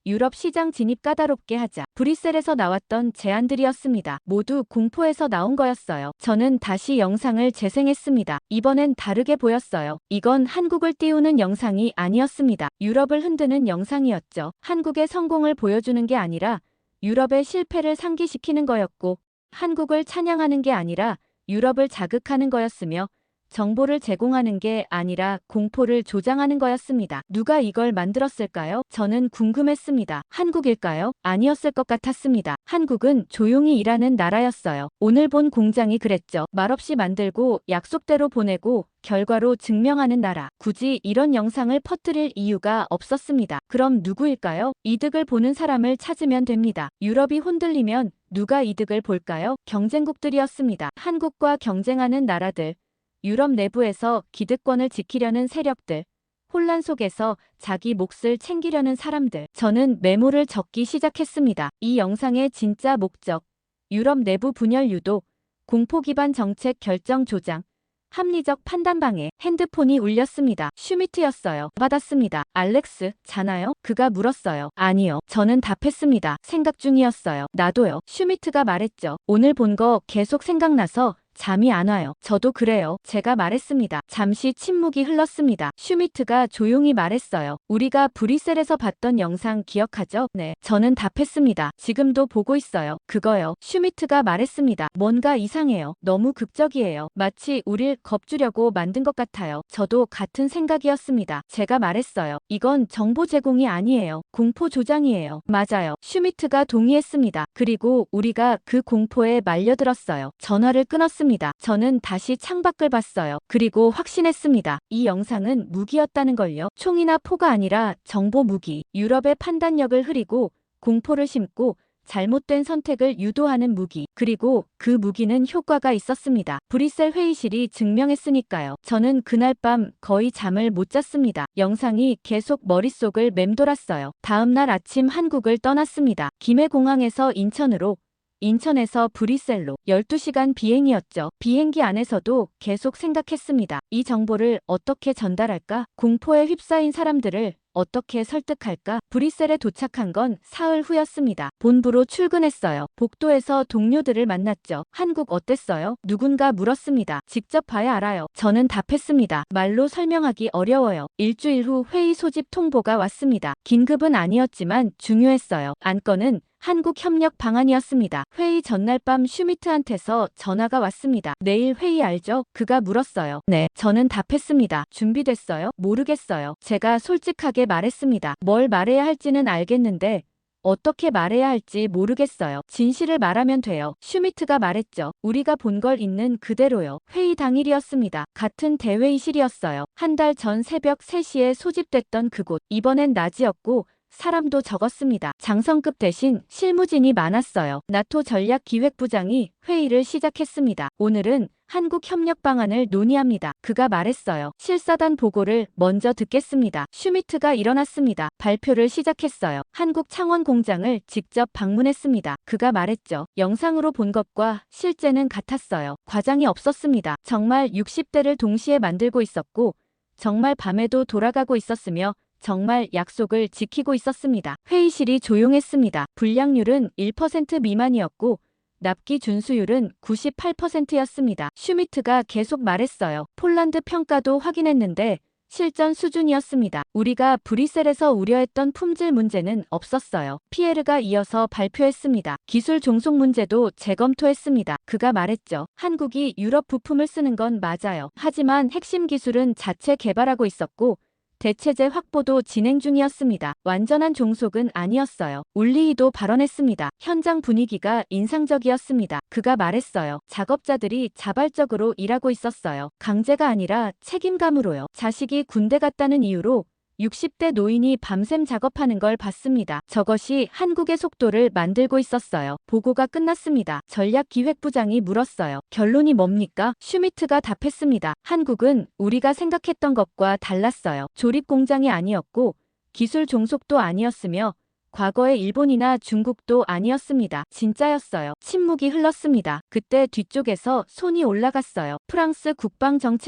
유럽 시장 진입 까다롭게 하자. 브뤼셀에서 나왔던 제안들이었습니다. 모두 공포에서 나온 거였어요. 저는 다시 영상을 재생했습니다. 이번엔 다르게 보였어요. 이건 한국을 띄우는 영상이 아니었습니다. 유럽을 흔드는 영상이었죠. 한국의 성공을 보여주는 게 아니라 유럽의 실패를 상기시키는 거였고 한국을 찬양하는 게 아니라 유럽을 자극하는 거였으며 정보를 제공하는 게 아니라 공포를 조장하는 거였습니다. 누가 이걸 만들었을까요? 저는 궁금했습니다. 한국일까요? 아니었을 것 같았습니다. 한국은 조용히 일하는 나라였어요. 오늘 본 공장이 그랬죠. 말없이 만들고 약속대로 보내고 결과로 증명하는 나라. 굳이 이런 영상을 퍼뜨릴 이유가 없었습니다. 그럼 누구일까요? 이득을 보는 사람을 찾으면 됩니다. 유럽이 흔들리면 누가 이득을 볼까요? 경쟁국들이었습니다. 한국과 경쟁하는 나라들. 유럽 내부에서 기득권을 지키려는 세력들, 혼란 속에서 자기 몫을 챙기려는 사람들. 저는 메모를 적기 시작했습니다. 이 영상의 진짜 목적. 유럽 내부 분열 유도, 공포 기반 정책 결정 조장, 합리적 판단 방해. 핸드폰이 울렸습니다. 슈미트였어요. 받았습니다. 알렉스, 자나요? 그가 물었어요. 아니요. 저는 답했습니다. 생각 중이었어요. 나도요. 슈미트가 말했죠. 오늘 본 거 계속 생각나서 잠이 안 와요. 저도 그래요. 제가 말했습니다. 잠시 침묵이 흘렀습니다. 슈미트가 조용히 말했어요. 우리가 브뤼셀에서 봤던 영상 기억하죠? 네. 저는 답했습니다. 지금도 보고 있어요. 그거요. 슈미트가 말했습니다. 뭔가 이상해요. 너무 극적이에요. 마치 우릴 겁주려고 만든 것 같아요. 저도 같은 생각이었습니다. 제가 말했어요. 이건 정보 제공이 아니에요. 공포 조장이에요. 맞아요. 슈미트가 동의했습니다. 그리고 우리가 그 공포에 말려들었어요. 전화를 끊었습니다. 저는 다시 창밖을 봤어요. 그리고 확신했습니다. 이 영상은 무기였다는 걸요. 총이나 포가 아니라 정보 무기. 유럽의 판단력을 흐리고 공포를 심고 잘못된 선택을 유도하는 무기. 그리고 그 무기는 효과가 있었습니다. 브뤼셀 회의실이 증명했으니까요. 저는 그날 밤 거의 잠을 못 잤습니다. 영상이 계속 머릿속을 맴돌았어요. 다음날 아침 한국을 떠났습니다. 김해공항에서 인천으로, 인천에서 브뤼셀로 12시간 비행이었죠. 비행기 안에서도 계속 생각했습니다. 이 정보를 어떻게 전달할까? 공포에 휩싸인 사람들을 어떻게 설득할까? 브뤼셀에 도착한 건 사흘 후였습니다. 본부로 출근했어요. 복도에서 동료들을 만났죠. 한국 어땠어요? 누군가 물었습니다. 직접 봐야 알아요. 저는 답했습니다. 말로 설명하기 어려워요. 일주일 후 회의 소집 통보가 왔습니다. 긴급은 아니었지만 중요했어요. 안건은 한국 협력 방안이었습니다. 회의 전날 밤 슈미트한테서 전화가 왔습니다. 내일 회의 알죠? 그가 물었어요. 네. 저는 답했습니다. 준비됐어요? 모르겠어요. 제가 솔직하게 말했습니다. 뭘 말해야 할지는 알겠는데 어떻게 말해야 할지 모르겠어요. 진실을 말하면 돼요. 슈미트가 말했죠. 우리가 본 걸 있는 그대로요. 회의 당일이었습니다. 같은 대회의실이었어요. 한 달 전 새벽 3시에 소집됐던 그곳. 이번엔 낮이었고 사람도 적었습니다. 장성급 대신 실무진이 많았어요. 나토 전략기획부장이 회의를 시작했습니다. 오늘은 한국 협력 방안을 논의합니다. 그가 말했어요. 실사단 보고를 먼저 듣겠습니다. 슈미트가 일어났습니다. 발표를 시작했어요. 한국 창원 공장을 직접 방문했습니다. 그가 말했죠. 영상으로 본 것과 실제는 같았어요. 과장이 없었습니다. 정말 60대를 동시에 만들고 있었고 정말 밤에도 돌아가고 있었으며 정말 약속을 지키고 있었습니다. 회의실이 조용했습니다. 불량률은 1% 미만이었고 납기 준수율은 98%였습니다. 슈미트가 계속 말했어요. 폴란드 평가도 확인했는데 실전 수준이었습니다. 우리가 브뤼셀에서 우려했던 품질 문제는 없었어요. 피에르가 이어서 발표했습니다. 기술 종속 문제도 재검토했습니다. 그가 말했죠. 한국이 유럽 부품을 쓰는 건 맞아요. 하지만 핵심 기술은 자체 개발하고 있었고 대체제 확보도 진행 중이었습니다. 완전한 종속은 아니었어요. 울리히도 발언했습니다. 현장 분위기가 인상적이었습니다. 그가 말했어요. 작업자들이 자발적으로 일하고 있었어요. 강제가 아니라 책임감으로요. 자식이 군대 갔다는 이유로 60대 노인이 밤샘 작업하는 걸 봤습니다. 저것이 한국의 속도를 만들고 있었어요. 보고가 끝났습니다. 전략기획부장이 물었어요. 결론이 뭡니까? 슈미트가 답했습니다. 한국은 우리가 생각했던 것과 달랐어요. 조립 공장이 아니었고 기술 종속도 아니었으며 과거의 일본이나 중국도 아니었습니다. 진짜였어요. 침묵이 흘렀습니다. 그때 뒤쪽에서 손이 올라갔어요. 프랑스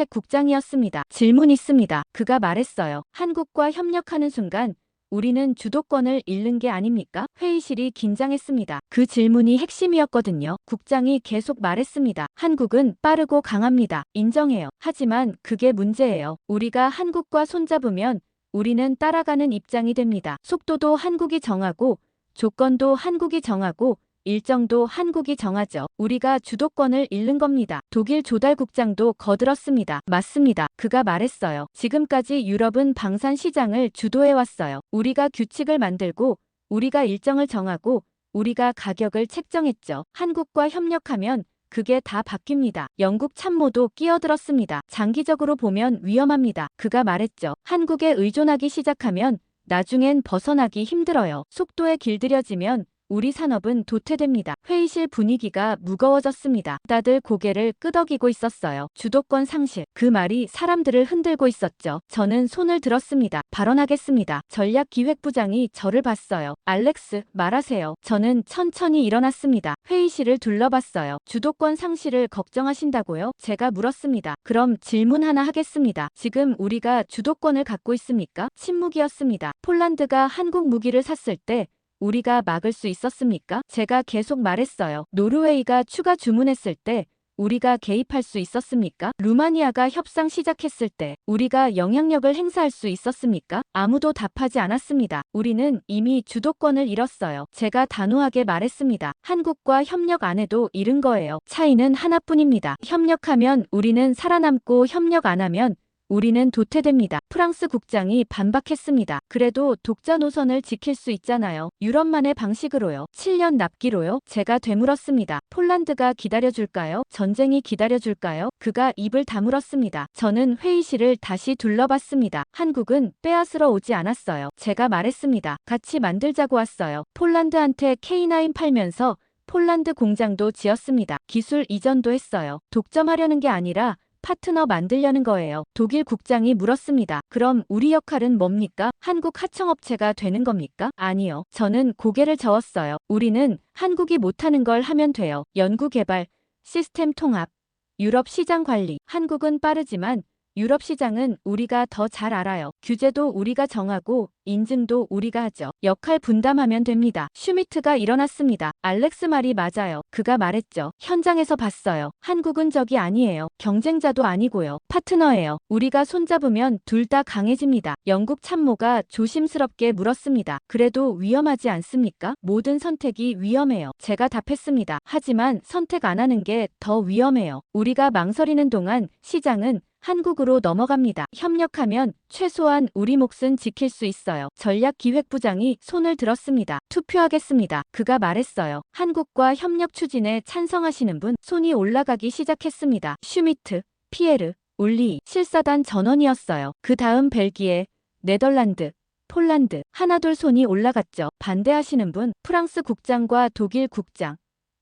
국방정책국장이었습니다. 질문 있습니다. 그가 말했어요. 한국과 협력하는 순간 우리는 주도권을 잃는 게 아닙니까? 회의실이 긴장했습니다. 그 질문이 핵심이었거든요. 국장이 계속 말했습니다. 한국은 빠르고 강합니다. 인정해요. 하지만 그게 문제예요. 우리가 한국과 손잡으면 우리는 따라가는 입장이 됩니다. 속도도 한국이 정하고 조건도 한국이 정하고 일정도 한국이 정하죠. 우리가 주도권을 잃는 겁니다. 독일 조달국장도 거들었습니다. 맞습니다. 그가 말했어요. 지금까지 유럽은 방산 시장을 주도해왔어요. 우리가 규칙을 만들고 우리가 일정을 정하고 우리가 가격을 책정했죠. 한국과 협력하면 그게 다 바뀝니다. 영국 참모도 끼어들었습니다. 장기적으로 보면 위험합니다. 그가 말했죠. 한국에 의존하기 시작하면 나중엔 벗어나기 힘들어요. 속도에 길들여지면 우리 산업은 도태됩니다. 회의실 분위기가 무거워졌습니다. 다들 고개를 끄덕이고 있었어요. 주도권 상실. 그 말이 사람들을 흔들고 있었죠. 저는 손을 들었습니다. 발언하겠습니다. 전략기획부장이 저를 봤어요. 알렉스, 말하세요. 저는 천천히 일어났습니다. 회의실을 둘러봤어요. 주도권 상실을 걱정하신다고요? 제가 물었습니다. 그럼 질문 하나 하겠습니다. 지금 우리가 주도권을 갖고 있습니까? 침묵이었습니다. 폴란드가 한국 무기를 샀을 때 우리가 막을 수 있었습니까? 제가 계속 말했어요. 노르웨이가 추가 주문했을 때 우리가 개입할 수 있었습니까? 루마니아가 협상 시작했을 때 우리가 영향력을 행사할 수 있었습니까? 아무도 답하지 않았습니다. 우리는 이미 주도권을 잃었어요. 제가 단호하게 말했습니다. 한국과 협력 안 해도 잃은 거예요. 차이는 하나뿐입니다. 협력하면 우리는 살아남고 협력 안 하면 우리는 도태됩니다. 프랑스 국장이 반박했습니다. 그래도 독자 노선을 지킬 수 있잖아요. 유럽만의 방식으로요. 7년 납기로요. 제가 되물었습니다. 폴란드가 기다려줄까요? 전쟁이 기다려줄까요? 그가 입을 다물었습니다. 저는 회의실을 다시 둘러봤습니다. 한국은 빼앗으러 오지 않았어요. 제가 말했습니다. 같이 만들자고 왔어요. 폴란드한테 K9 팔면서 폴란드 공장도 지었습니다. 기술 이전도 했어요. 독점하려는 게 아니라 파트너 만들려는 거예요. 독일 국장이 물었습니다. 그럼 우리 역할은 뭡니까? 한국 하청업체가 되는 겁니까? 아니요. 저는 고개를 저었어요. 우리는 한국이 못하는 걸 하면 돼요. 연구개발, 시스템 통합, 유럽 시장 관리. 한국은 빠르지만 유럽 시장은 우리가 더 잘 알아요. 규제도 우리가 정하고 인증도 우리가 하죠. 역할 분담하면 됩니다. 슈미트가 일어났습니다. 알렉스 말이 맞아요. 그가 말했죠. 현장에서 봤어요. 한국은 적이 아니에요. 경쟁자도 아니고요. 파트너예요. 우리가 손잡으면 둘 다 강해집니다. 영국 참모가 조심스럽게 물었습니다. 그래도 위험하지 않습니까? 모든 선택이 위험해요. 제가 답했습니다. 하지만 선택 안 하는 게 더 위험해요. 우리가 망설이는 동안 시장은 한국으로 넘어갑니다. 협력하면 최소한 우리 몫은 지킬 수 있어요. 전략기획부장이 손을 들었습니다. 투표하겠습니다. 그가 말했어요. 한국과 협력 추진에 찬성하시는 분? 손이 올라가기 시작했습니다. 슈미트, 피에르, 올리, 실사단 전원이었어요. 그 다음 벨기에, 네덜란드, 폴란드. 하나둘 손이 올라갔죠. 반대하시는 분? 프랑스 국장과 독일 국장,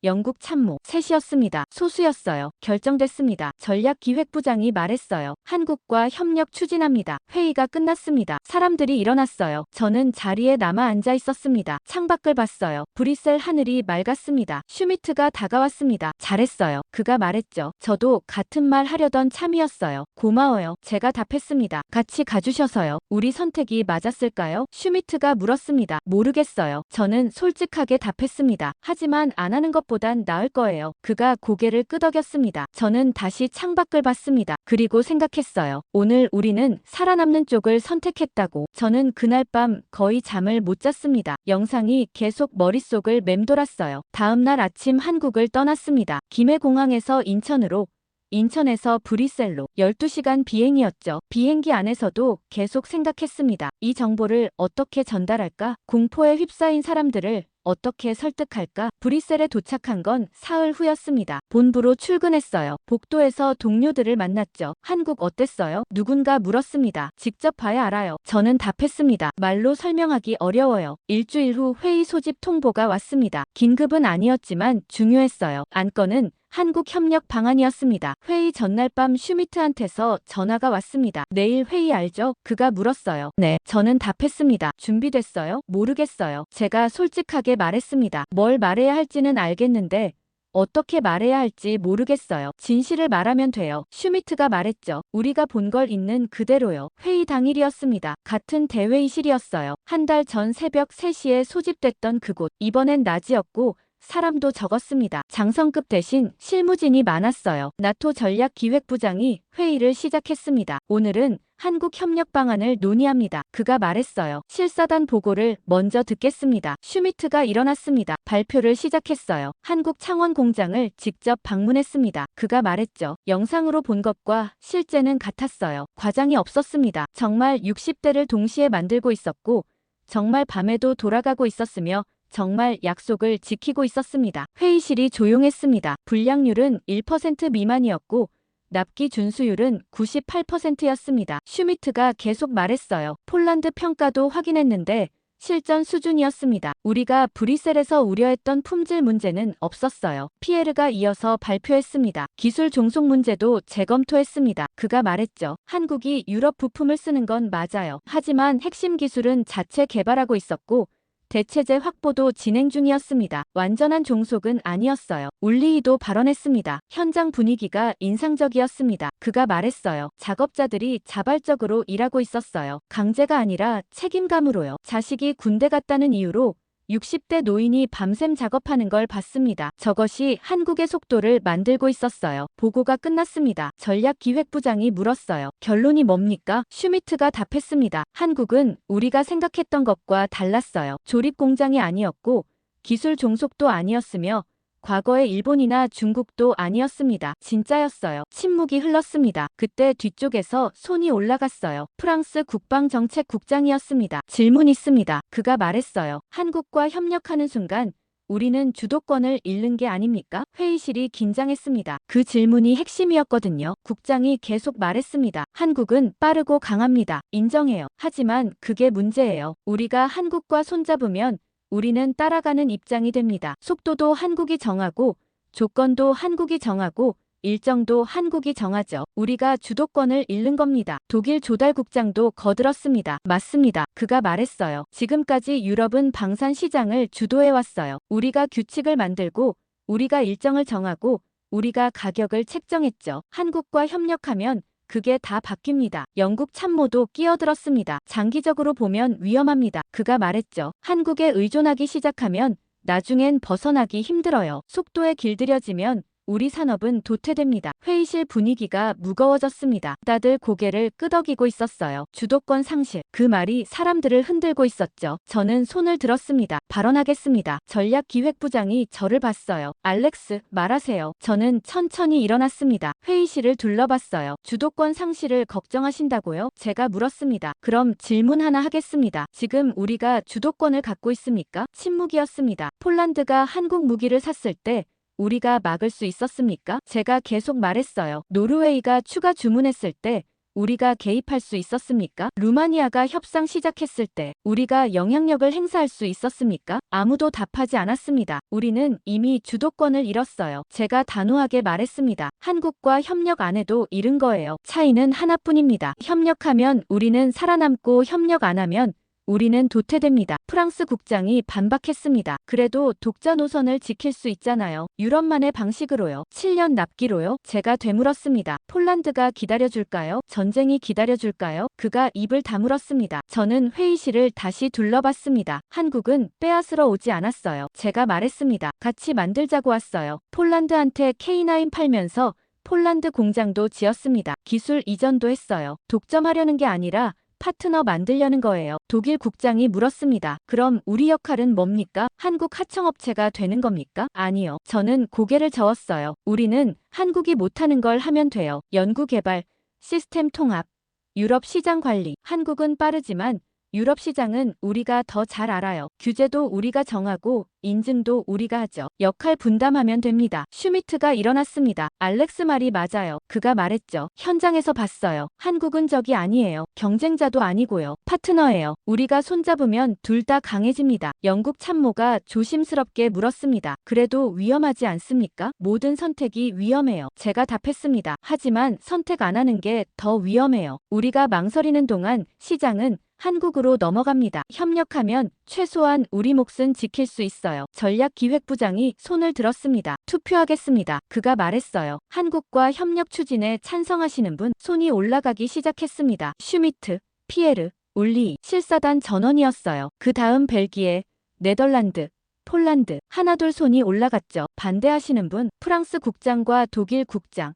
영국 참모, 셋이었습니다. 소수였어요. 결정됐습니다. 전략기획부장이 말했어요. 한국과 협력 추진합니다. 회의가 끝났습니다. 사람들이 일어났어요. 저는 자리에 남아 앉아 있었습니다. 창밖을 봤어요. 브뤼셀 하늘이 맑았습니다. 슈미트가 다가왔습니다. 잘했어요. 그가 말했죠. 저도 같은 말 하려던 참이었어요. 고마워요. 제가 답했습니다. 같이 가주셔서요. 우리 선택이 맞았을까요? 슈미트가 물었습니다. 모르겠어요. 저는 솔직하게 답했습니다. 하지만 안 하는 것 보단 나을 거예요. 그가 고개를 끄덕였습니다. 저는 다시 창밖을 봤습니다. 그리고 생각했어요. 오늘 우리는 살아남는 쪽을 선택했다고. 저는 그날 밤 거의 잠을 못 잤습니다. 영상이 계속 머릿속을 맴돌았어요. 다음 날 아침 한국을 떠났습니다. 김해공항에서 인천으로, 인천에서 브뤼셀로 12시간 비행이었죠. 비행기 안에서도 계속 생각했습니다. 이 정보를 어떻게 전달할까? 공포에 휩싸인 사람들을 어떻게 설득할까? 브뤼셀에 도착한 건 사흘 후였습니다. 본부로 출근했어요. 복도에서 동료들을 만났죠. 한국 어땠어요? 누군가 물었습니다. 직접 봐야 알아요. 저는 답했습니다. 말로 설명하기 어려워요. 일주일 후 회의 소집 통보가 왔습니다. 긴급은 아니었지만 중요했어요. 안건은 한국 협력 방안이었습니다. 회의 전날 밤 슈미트한테서 전화가 왔습니다. 내일 회의 알죠? 그가 물었어요. 네. 저는 답했습니다. 준비됐어요? 모르겠어요. 제가 솔직하게 말했습니다. 뭘 말해야 할지는 알겠는데 어떻게 말해야 할지 모르겠어요. 진실을 말하면 돼요. 슈미트가 말했죠. 우리가 본 걸 있는 그대로요. 회의 당일이었습니다. 같은 대회의실이었어요. 한 달 전 새벽 3시에 소집됐던 그곳. 이번엔 낮이었고 사람도 적었습니다. 장성급 대신 실무진이 많았어요. 나토 전략기획부장이 회의를 시작했습니다. 오늘은 한국 협력 방안을 논의합니다. 그가 말했어요. 실사단 보고를 먼저 듣겠습니다. 슈미트가 일어났습니다. 발표를 시작했어요. 한국 창원 공장을 직접 방문했습니다. 그가 말했죠. 영상으로 본 것과 실제는 같았어요. 과장이 없었습니다. 정말 60대를 동시에 만들고 있었고 정말 밤에도 돌아가고 있었으며 정말 약속을 지키고 있었습니다. 회의실이 조용했습니다. 불량률은 1% 미만이었고 납기 준수율은 98%였습니다. 슈미트가 계속 말했어요. 폴란드 평가도 확인했는데 실전 수준이었습니다. 우리가 브뤼셀에서 우려했던 품질 문제는 없었어요. 피에르가 이어서 발표했습니다. 기술 종속 문제도 재검토했습니다. 그가 말했죠. 한국이 유럽 부품을 쓰는 건 맞아요. 하지만 핵심 기술은 자체 개발하고 있었고 대체재 확보도 진행 중이었습니다. 완전한 종속은 아니었어요. 울리히도 발언했습니다. 현장 분위기가 인상적이었습니다. 그가 말했어요. 작업자들이 자발적으로 일하고 있었어요. 강제가 아니라 책임감으로요. 자식이 군대 갔다는 이유로 60대 노인이 밤샘 작업하는 걸 봤습니다. 저것이 한국의 속도를 만들고 있었어요. 보고가 끝났습니다. 전략기획부장이 물었어요. 결론이 뭡니까? 슈미트가 답했습니다. 한국은 우리가 생각했던 것과 달랐어요. 조립 공장이 아니었고 기술 종속도 아니었으며 과거의 일본이나 중국도 아니었습니다. 진짜였어요. 침묵이 흘렀습니다. 그때 뒤쪽에서 손이 올라갔어요. 프랑스 국방정책국장이었습니다. 질문 있습니다. 그가 말했어요. 한국과 협력하는 순간 우리는 주도권을 잃는 게 아닙니까? 회의실이 긴장했습니다. 그 질문이 핵심이었거든요. 국장이 계속 말했습니다. 한국은 빠르고 강합니다. 인정해요. 하지만 그게 문제예요. 우리가 한국과 손잡으면 우리는 따라가는 입장이 됩니다. 속도도 한국이 정하고 조건도 한국이 정하고 일정도 한국이 정하죠. 우리가 주도권을 잃는 겁니다. 독일 조달국장도 거들었습니다. 맞습니다. 그가 말했어요. 지금까지 유럽은 방산 시장을 주도해왔어요. 우리가 규칙을 만들고 우리가 일정을 정하고 우리가 가격을 책정했죠. 한국과 협력하면 그게 다 바뀝니다. 영국 참모도 끼어들었습니다. 장기적으로 보면 위험합니다. 그가 말했죠. 한국에 의존하기 시작하면 나중엔 벗어나기 힘들어요. 속도에 길들여지면 우리 산업은 도태됩니다. 회의실 분위기가 무거워졌습니다. 다들 고개를 끄덕이고 있었어요. 주도권 상실. 그 말이 사람들을 흔들고 있었죠. 저는 손을 들었습니다. 발언하겠습니다. 전략기획부장이 저를 봤어요. 알렉스, 말하세요. 저는 천천히 일어났습니다. 회의실을 둘러봤어요. 주도권 상실을 걱정하신다고요? 제가 물었습니다. 그럼 질문 하나 하겠습니다. 지금 우리가 주도권을 갖고 있습니까? 침묵이었습니다. 폴란드가 한국 무기를 샀을 때 우리가 막을 수 있었습니까? 제가 계속 말했어요. 노르웨이가 추가 주문했을 때 우리가 개입할 수 있었습니까? 루마니아가 협상 시작했을 때 우리가 영향력을 행사할 수 있었습니까? 아무도 답하지 않았습니다. 우리는 이미 주도권을 잃었어요. 제가 단호하게 말했습니다. 한국과 협력 안 해도 잃은 거예요. 차이는 하나뿐입니다. 협력하면 우리는 살아남고 협력 안 하면 우리는 도태됩니다. 프랑스 국장이 반박했습니다. 그래도 독자 노선을 지킬 수 있잖아요. 유럽만의 방식으로요. 7년 납기로요. 제가 되물었습니다. 폴란드가 기다려줄까요? 전쟁이 기다려줄까요? 그가 입을 다물었습니다. 저는 회의실을 다시 둘러봤습니다. 한국은 빼앗으러 오지 않았어요. 제가 말했습니다. 같이 만들자고 왔어요. 폴란드한테 K9 팔면서 폴란드 공장도 지었습니다. 기술 이전도 했어요. 독점하려는 게 아니라 파트너 만들려는 거예요. 독일 국장이 물었습니다. 그럼 우리 역할은 뭡니까? 한국 하청업체가 되는 겁니까? 아니요. 저는 고개를 저었어요. 우리는 한국이 못하는 걸 하면 돼요. 연구개발, 시스템 통합, 유럽 시장 관리. 한국은 빠르지만 유럽 시장은 우리가 더 잘 알아요. 규제도 우리가 정하고 인증도 우리가 하죠. 역할 분담하면 됩니다. 슈미트가 일어났습니다. 알렉스 말이 맞아요. 그가 말했죠. 현장에서 봤어요. 한국은 적이 아니에요. 경쟁자도 아니고요. 파트너예요. 우리가 손잡으면 둘 다 강해집니다. 영국 참모가 조심스럽게 물었습니다. 그래도 위험하지 않습니까? 모든 선택이 위험해요. 제가 답했습니다. 하지만 선택 안 하는 게 더 위험해요. 우리가 망설이는 동안 시장은 한국으로 넘어갑니다. 협력하면 최소한 우리 몫은 지킬 수 있어요. 전략기획부장이 손을 들었습니다. 투표하겠습니다. 그가 말했어요. 한국과 협력 추진에 찬성하시는 분? 손이 올라가기 시작했습니다. 슈미트, 피에르, 울리, 실사단 전원이었어요. 그 다음 벨기에, 네덜란드, 폴란드. 하나둘 손이 올라갔죠. 반대하시는 분? 프랑스 국장과 독일 국장.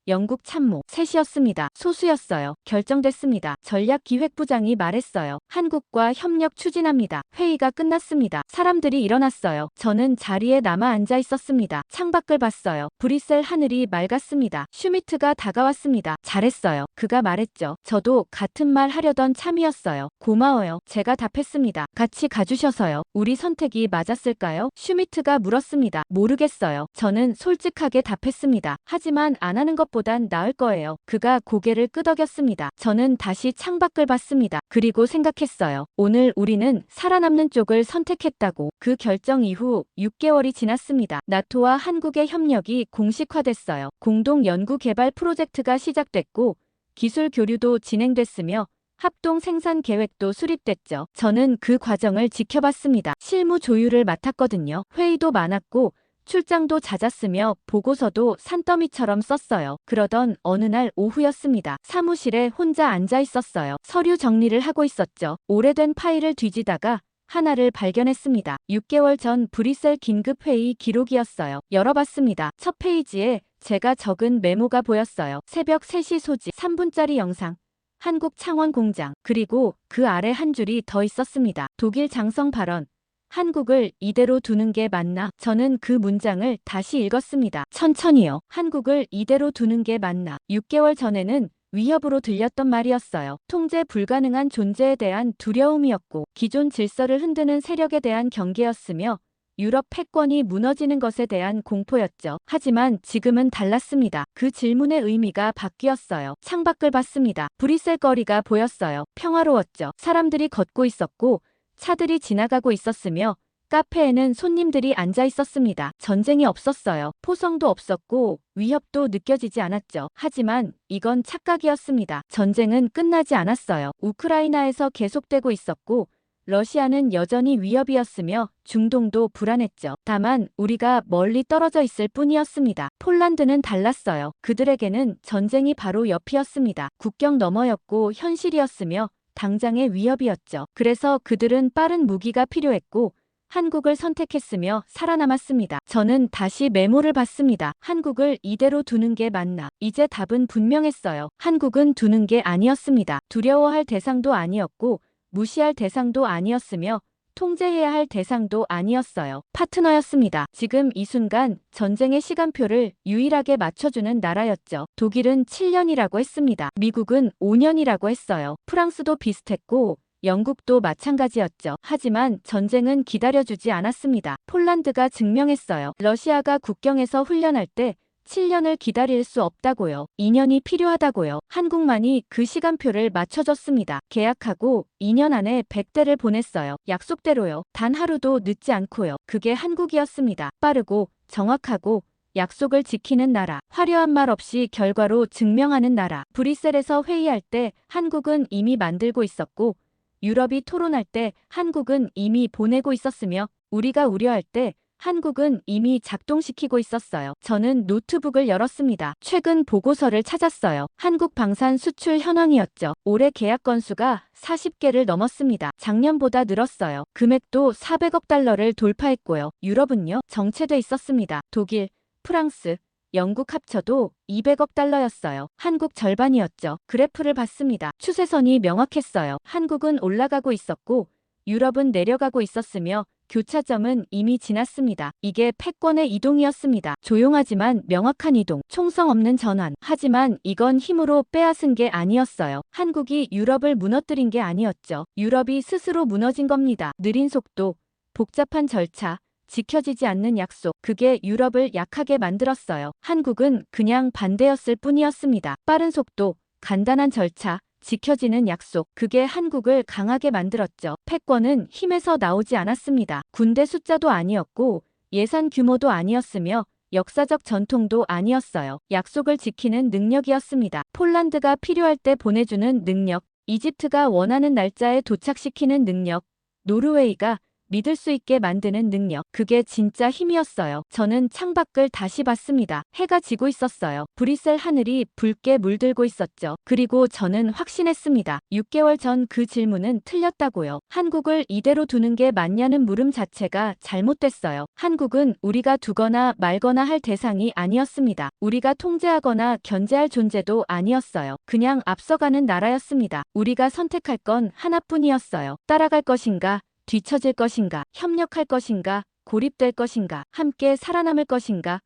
영국 참모, 셋이었습니다. 소수였어요. 결정됐습니다. 전략기획부장이 말했어요. 한국과 협력 추진합니다. 회의가 끝났습니다. 사람들이 일어났어요. 저는 자리에 남아 앉아 있었습니다. 창밖을 봤어요. 브뤼셀 하늘이 맑았습니다. 슈미트가 다가왔습니다. 잘했어요. 그가 말했죠. 저도 같은 말 하려던 참이었어요. 고마워요. 제가 답했습니다. 같이 가주셔서요. 우리 선택이 맞았을까요? 슈미트가 물었습니다. 모르겠어요. 저는 솔직하게 답했습니다. 하지만 안 하는 것보다 것보단 나을 거예요. 그가 고개를 끄덕였습니다. 저는 다시 창밖을 봤습니다. 그리고 생각했어요. 오늘 우리는 살아남는 쪽을 선택했다고. 그 결정 이후 6개월이 지났습니다. 나토와 한국의 협력이 공식화됐어요. 공동 연구 개발 프로젝트가 시작됐고 기술 교류도 진행됐으며 합동 생산 계획도 수립됐죠. 저는 그 과정을 지켜봤습니다. 실무 조율을 맡았거든요. 회의도 많았고 출장도 잦았으며 보고서도 산더미처럼 썼어요. 그러던 어느 날 오후였습니다. 사무실에 혼자 앉아 있었어요. 서류 정리를 하고 있었죠. 오래된 파일을 뒤지다가 하나를 발견했습니다. 6개월 전 브뤼셀 긴급회의 기록이었어요. 열어봤습니다. 첫 페이지에 제가 적은 메모가 보였어요. 새벽 3시 소지 3분짜리 영상. 한국 창원 공장. 그리고 그 아래 한 줄이 더 있었습니다. 독일 장성 발언. 한국을 이대로 두는 게 맞나? 저는 그 문장을 다시 읽었습니다. 천천히요. 한국을 이대로 두는 게 맞나? 6개월 전에는 위협으로 들렸던 말이었어요. 통제 불가능한 존재에 대한 두려움이었고 기존 질서를 흔드는 세력에 대한 경계였으며 유럽 패권이 무너지는 것에 대한 공포였죠. 하지만 지금은 달랐습니다. 그 질문의 의미가 바뀌었어요. 창밖을 봤습니다. 브뤼셀 거리가 보였어요. 평화로웠죠. 사람들이 걷고 있었고 차들이 지나가고 있었으며 카페에는 손님들이 앉아 있었습니다. 전쟁이 없었어요. 포성도 없었고 위협도 느껴지지 않았죠. 하지만 이건 착각이었습니다. 전쟁은 끝나지 않았어요. 우크라이나에서 계속되고 있었고 러시아는 여전히 위협이었으며 중동도 불안했죠. 다만 우리가 멀리 떨어져 있을 뿐이었습니다. 폴란드는 달랐어요. 그들에게는 전쟁이 바로 옆이었습니다. 국경 너머였고 현실이었으며 당장의 위협이었죠. 그래서 그들은 빠른 무기가 필요했고 한국을 선택했으며 살아남았습니다. 저는 다시 메모를 봤습니다. 한국을 이대로 두는 게 맞나? 이제 답은 분명했어요. 한국은 두는 게 아니었습니다. 두려워할 대상도 아니었고 무시할 대상도 아니었으며 통제해야 할 대상도 아니었어요. 파트너였습니다. 지금 이 순간 전쟁의 시간표를 유일하게 맞춰주는 나라였죠. 독일은 7년이라고 했습니다. 미국은 5년이라고 했어요. 프랑스도 비슷했고 영국도 마찬가지였죠. 하지만 전쟁은 기다려주지 않았습니다. 폴란드가 증명했어요. 러시아가 국경에서 훈련할 때 7년을 기다릴 수 없다고요. 2년이 필요하다고요. 한국만이 그 시간표를 맞춰줬습니다. 계약하고 2년 안에 100대를 보냈어요. 약속대로요. 단 하루도 늦지 않고요. 그게 한국이었습니다. 빠르고 정확하고 약속을 지키는 나라. 화려한 말 없이 결과로 증명하는 나라. 브뤼셀에서 회의할 때 한국은 이미 만들고 있었고 유럽이 토론할 때 한국은 이미 보내고 있었으며 우리가 우려할 때 한국은 이미 작동시키고 있었어요. 저는 노트북을 열었습니다. 최근 보고서를 찾았어요. 한국 방산 수출 현황이었죠. 올해 계약 건수가 40개를 넘었습니다. 작년보다 늘었어요. 금액도 400억 달러를 돌파했고요. 유럽은요, 정체돼 있었습니다. 독일, 프랑스, 영국 합쳐도 200억 달러였어요. 한국 절반이었죠. 그래프를 봤습니다. 추세선이 명확했어요. 한국은 올라가고 있었고 유럽은 내려가고 있었으며 교차점은 이미 지났습니다. 이게 패권의 이동이었습니다. 조용하지만 명확한 이동, 총성 없는 전환. 하지만 이건 힘으로 빼앗은 게 아니었어요. 한국이 유럽을 무너뜨린 게 아니었죠. 유럽이 스스로 무너진 겁니다. 느린 속도, 복잡한 절차, 지켜지지 않는 약속. 그게 유럽을 약하게 만들었어요. 한국은 그냥 반대였을 뿐이었습니다. 빠른 속도, 간단한 절차, 지켜지는 약속. 그게 한국을 강하게 만들었죠. 패권은 힘에서 나오지 않았습니다. 군대 숫자도 아니었고 예산 규모도 아니었으며 역사적 전통도 아니었어요. 약속을 지키는 능력이었습니다. 폴란드가 필요할 때 보내주는 능력, 이집트가 원하는 날짜에 도착시키는 능력, 노르웨이가 믿을 수 있게 만드는 능력. 그게 진짜 힘이었어요. 저는 창밖을 다시 봤습니다. 해가 지고 있었어요. 브뤼셀 하늘이 붉게 물들고 있었죠. 그리고 저는 확신했습니다. 6개월 전 그 질문은 틀렸다고요. 한국을 이대로 두는 게 맞냐는 물음 자체가 잘못됐어요. 한국은 우리가 두거나 말거나 할 대상이 아니었습니다. 우리가 통제하거나 견제할 존재도 아니었어요. 그냥 앞서가는 나라였습니다. 우리가 선택할 건 하나뿐이었어요. 따라갈 것인가? 뒤처질 것인가, 협력할 것인가, 고립될 것인가, 함께 살아남을 것인가,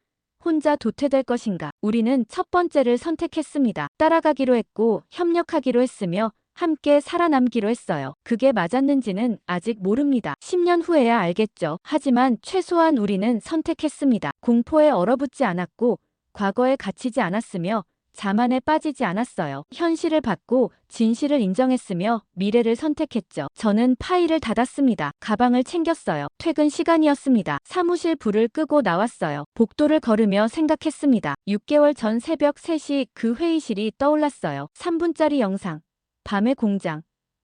혼자 도태될 것인가. 우리는 첫 번째를 선택했습니다. 따라가기로 했고 협력하기로 했으며 함께 살아남기로 했어요. 그게 맞았는지는 아직 모릅니다. 10년 후에야 알겠죠. 하지만 최소한 우리는 선택했습니다. 공포에 얼어붙지 않았고 과거에 갇히지 않았으며 자만에 빠지지 않았어요. 현실을 받고 진실을 인정했으며 미래를 선택했죠. 저는 파일을 닫았습니다. 가방을 챙겼어요. 퇴근 시간이었습니다. 사무실 불을 끄고 나왔어요. 복도를 걸으며 생각했습니다. 6개월 전 새벽 3시 그 회의실이 떠올랐어요. 3분짜리 영상. 밤의 공장.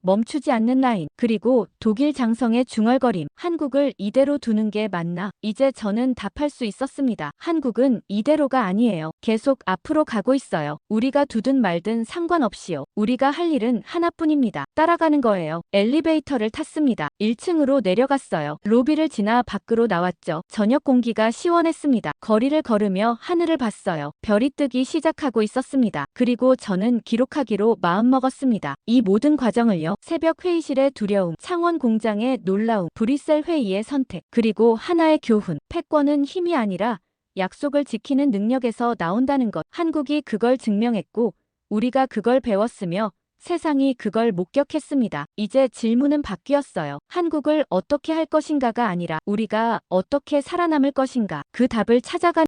멈추지 않는 라인, 그리고 독일 장성의 중얼거림. 한국을 이대로 두는 게 맞나? 이제 저는 답할 수 있었습니다. 한국은 이대로가 아니에요. 계속 앞으로 가고 있어요. 우리가 두든 말든 상관없이요. 우리가 할 일은 하나뿐입니다. 따라가는 거예요. 엘리베이터를 탔습니다. 1층으로 내려갔어요. 로비를 지나 밖으로 나왔죠. 저녁 공기가 시원했습니다. 거리를 걸으며 하늘을 봤어요. 별이 뜨기 시작하고 있었습니다. 그리고 저는 기록하기로 마음먹었습니다. 이 모든 과정을요. 새벽 회의실의 두려움, 창원 공장의 놀라움, 브뤼셀 회의의 선택, 그리고 하나의 교훈. 패권은 힘이 아니라 약속을 지키는 능력에서 나온다는 것. 한국이 그걸 증명했고 우리가 그걸 배웠으며 세상이 그걸 목격했습니다. 이제 질문은 바뀌었어요. 한국을 어떻게 할 것인가가 아니라 우리가 어떻게 살아남을 것인가. 그 답을 찾아가는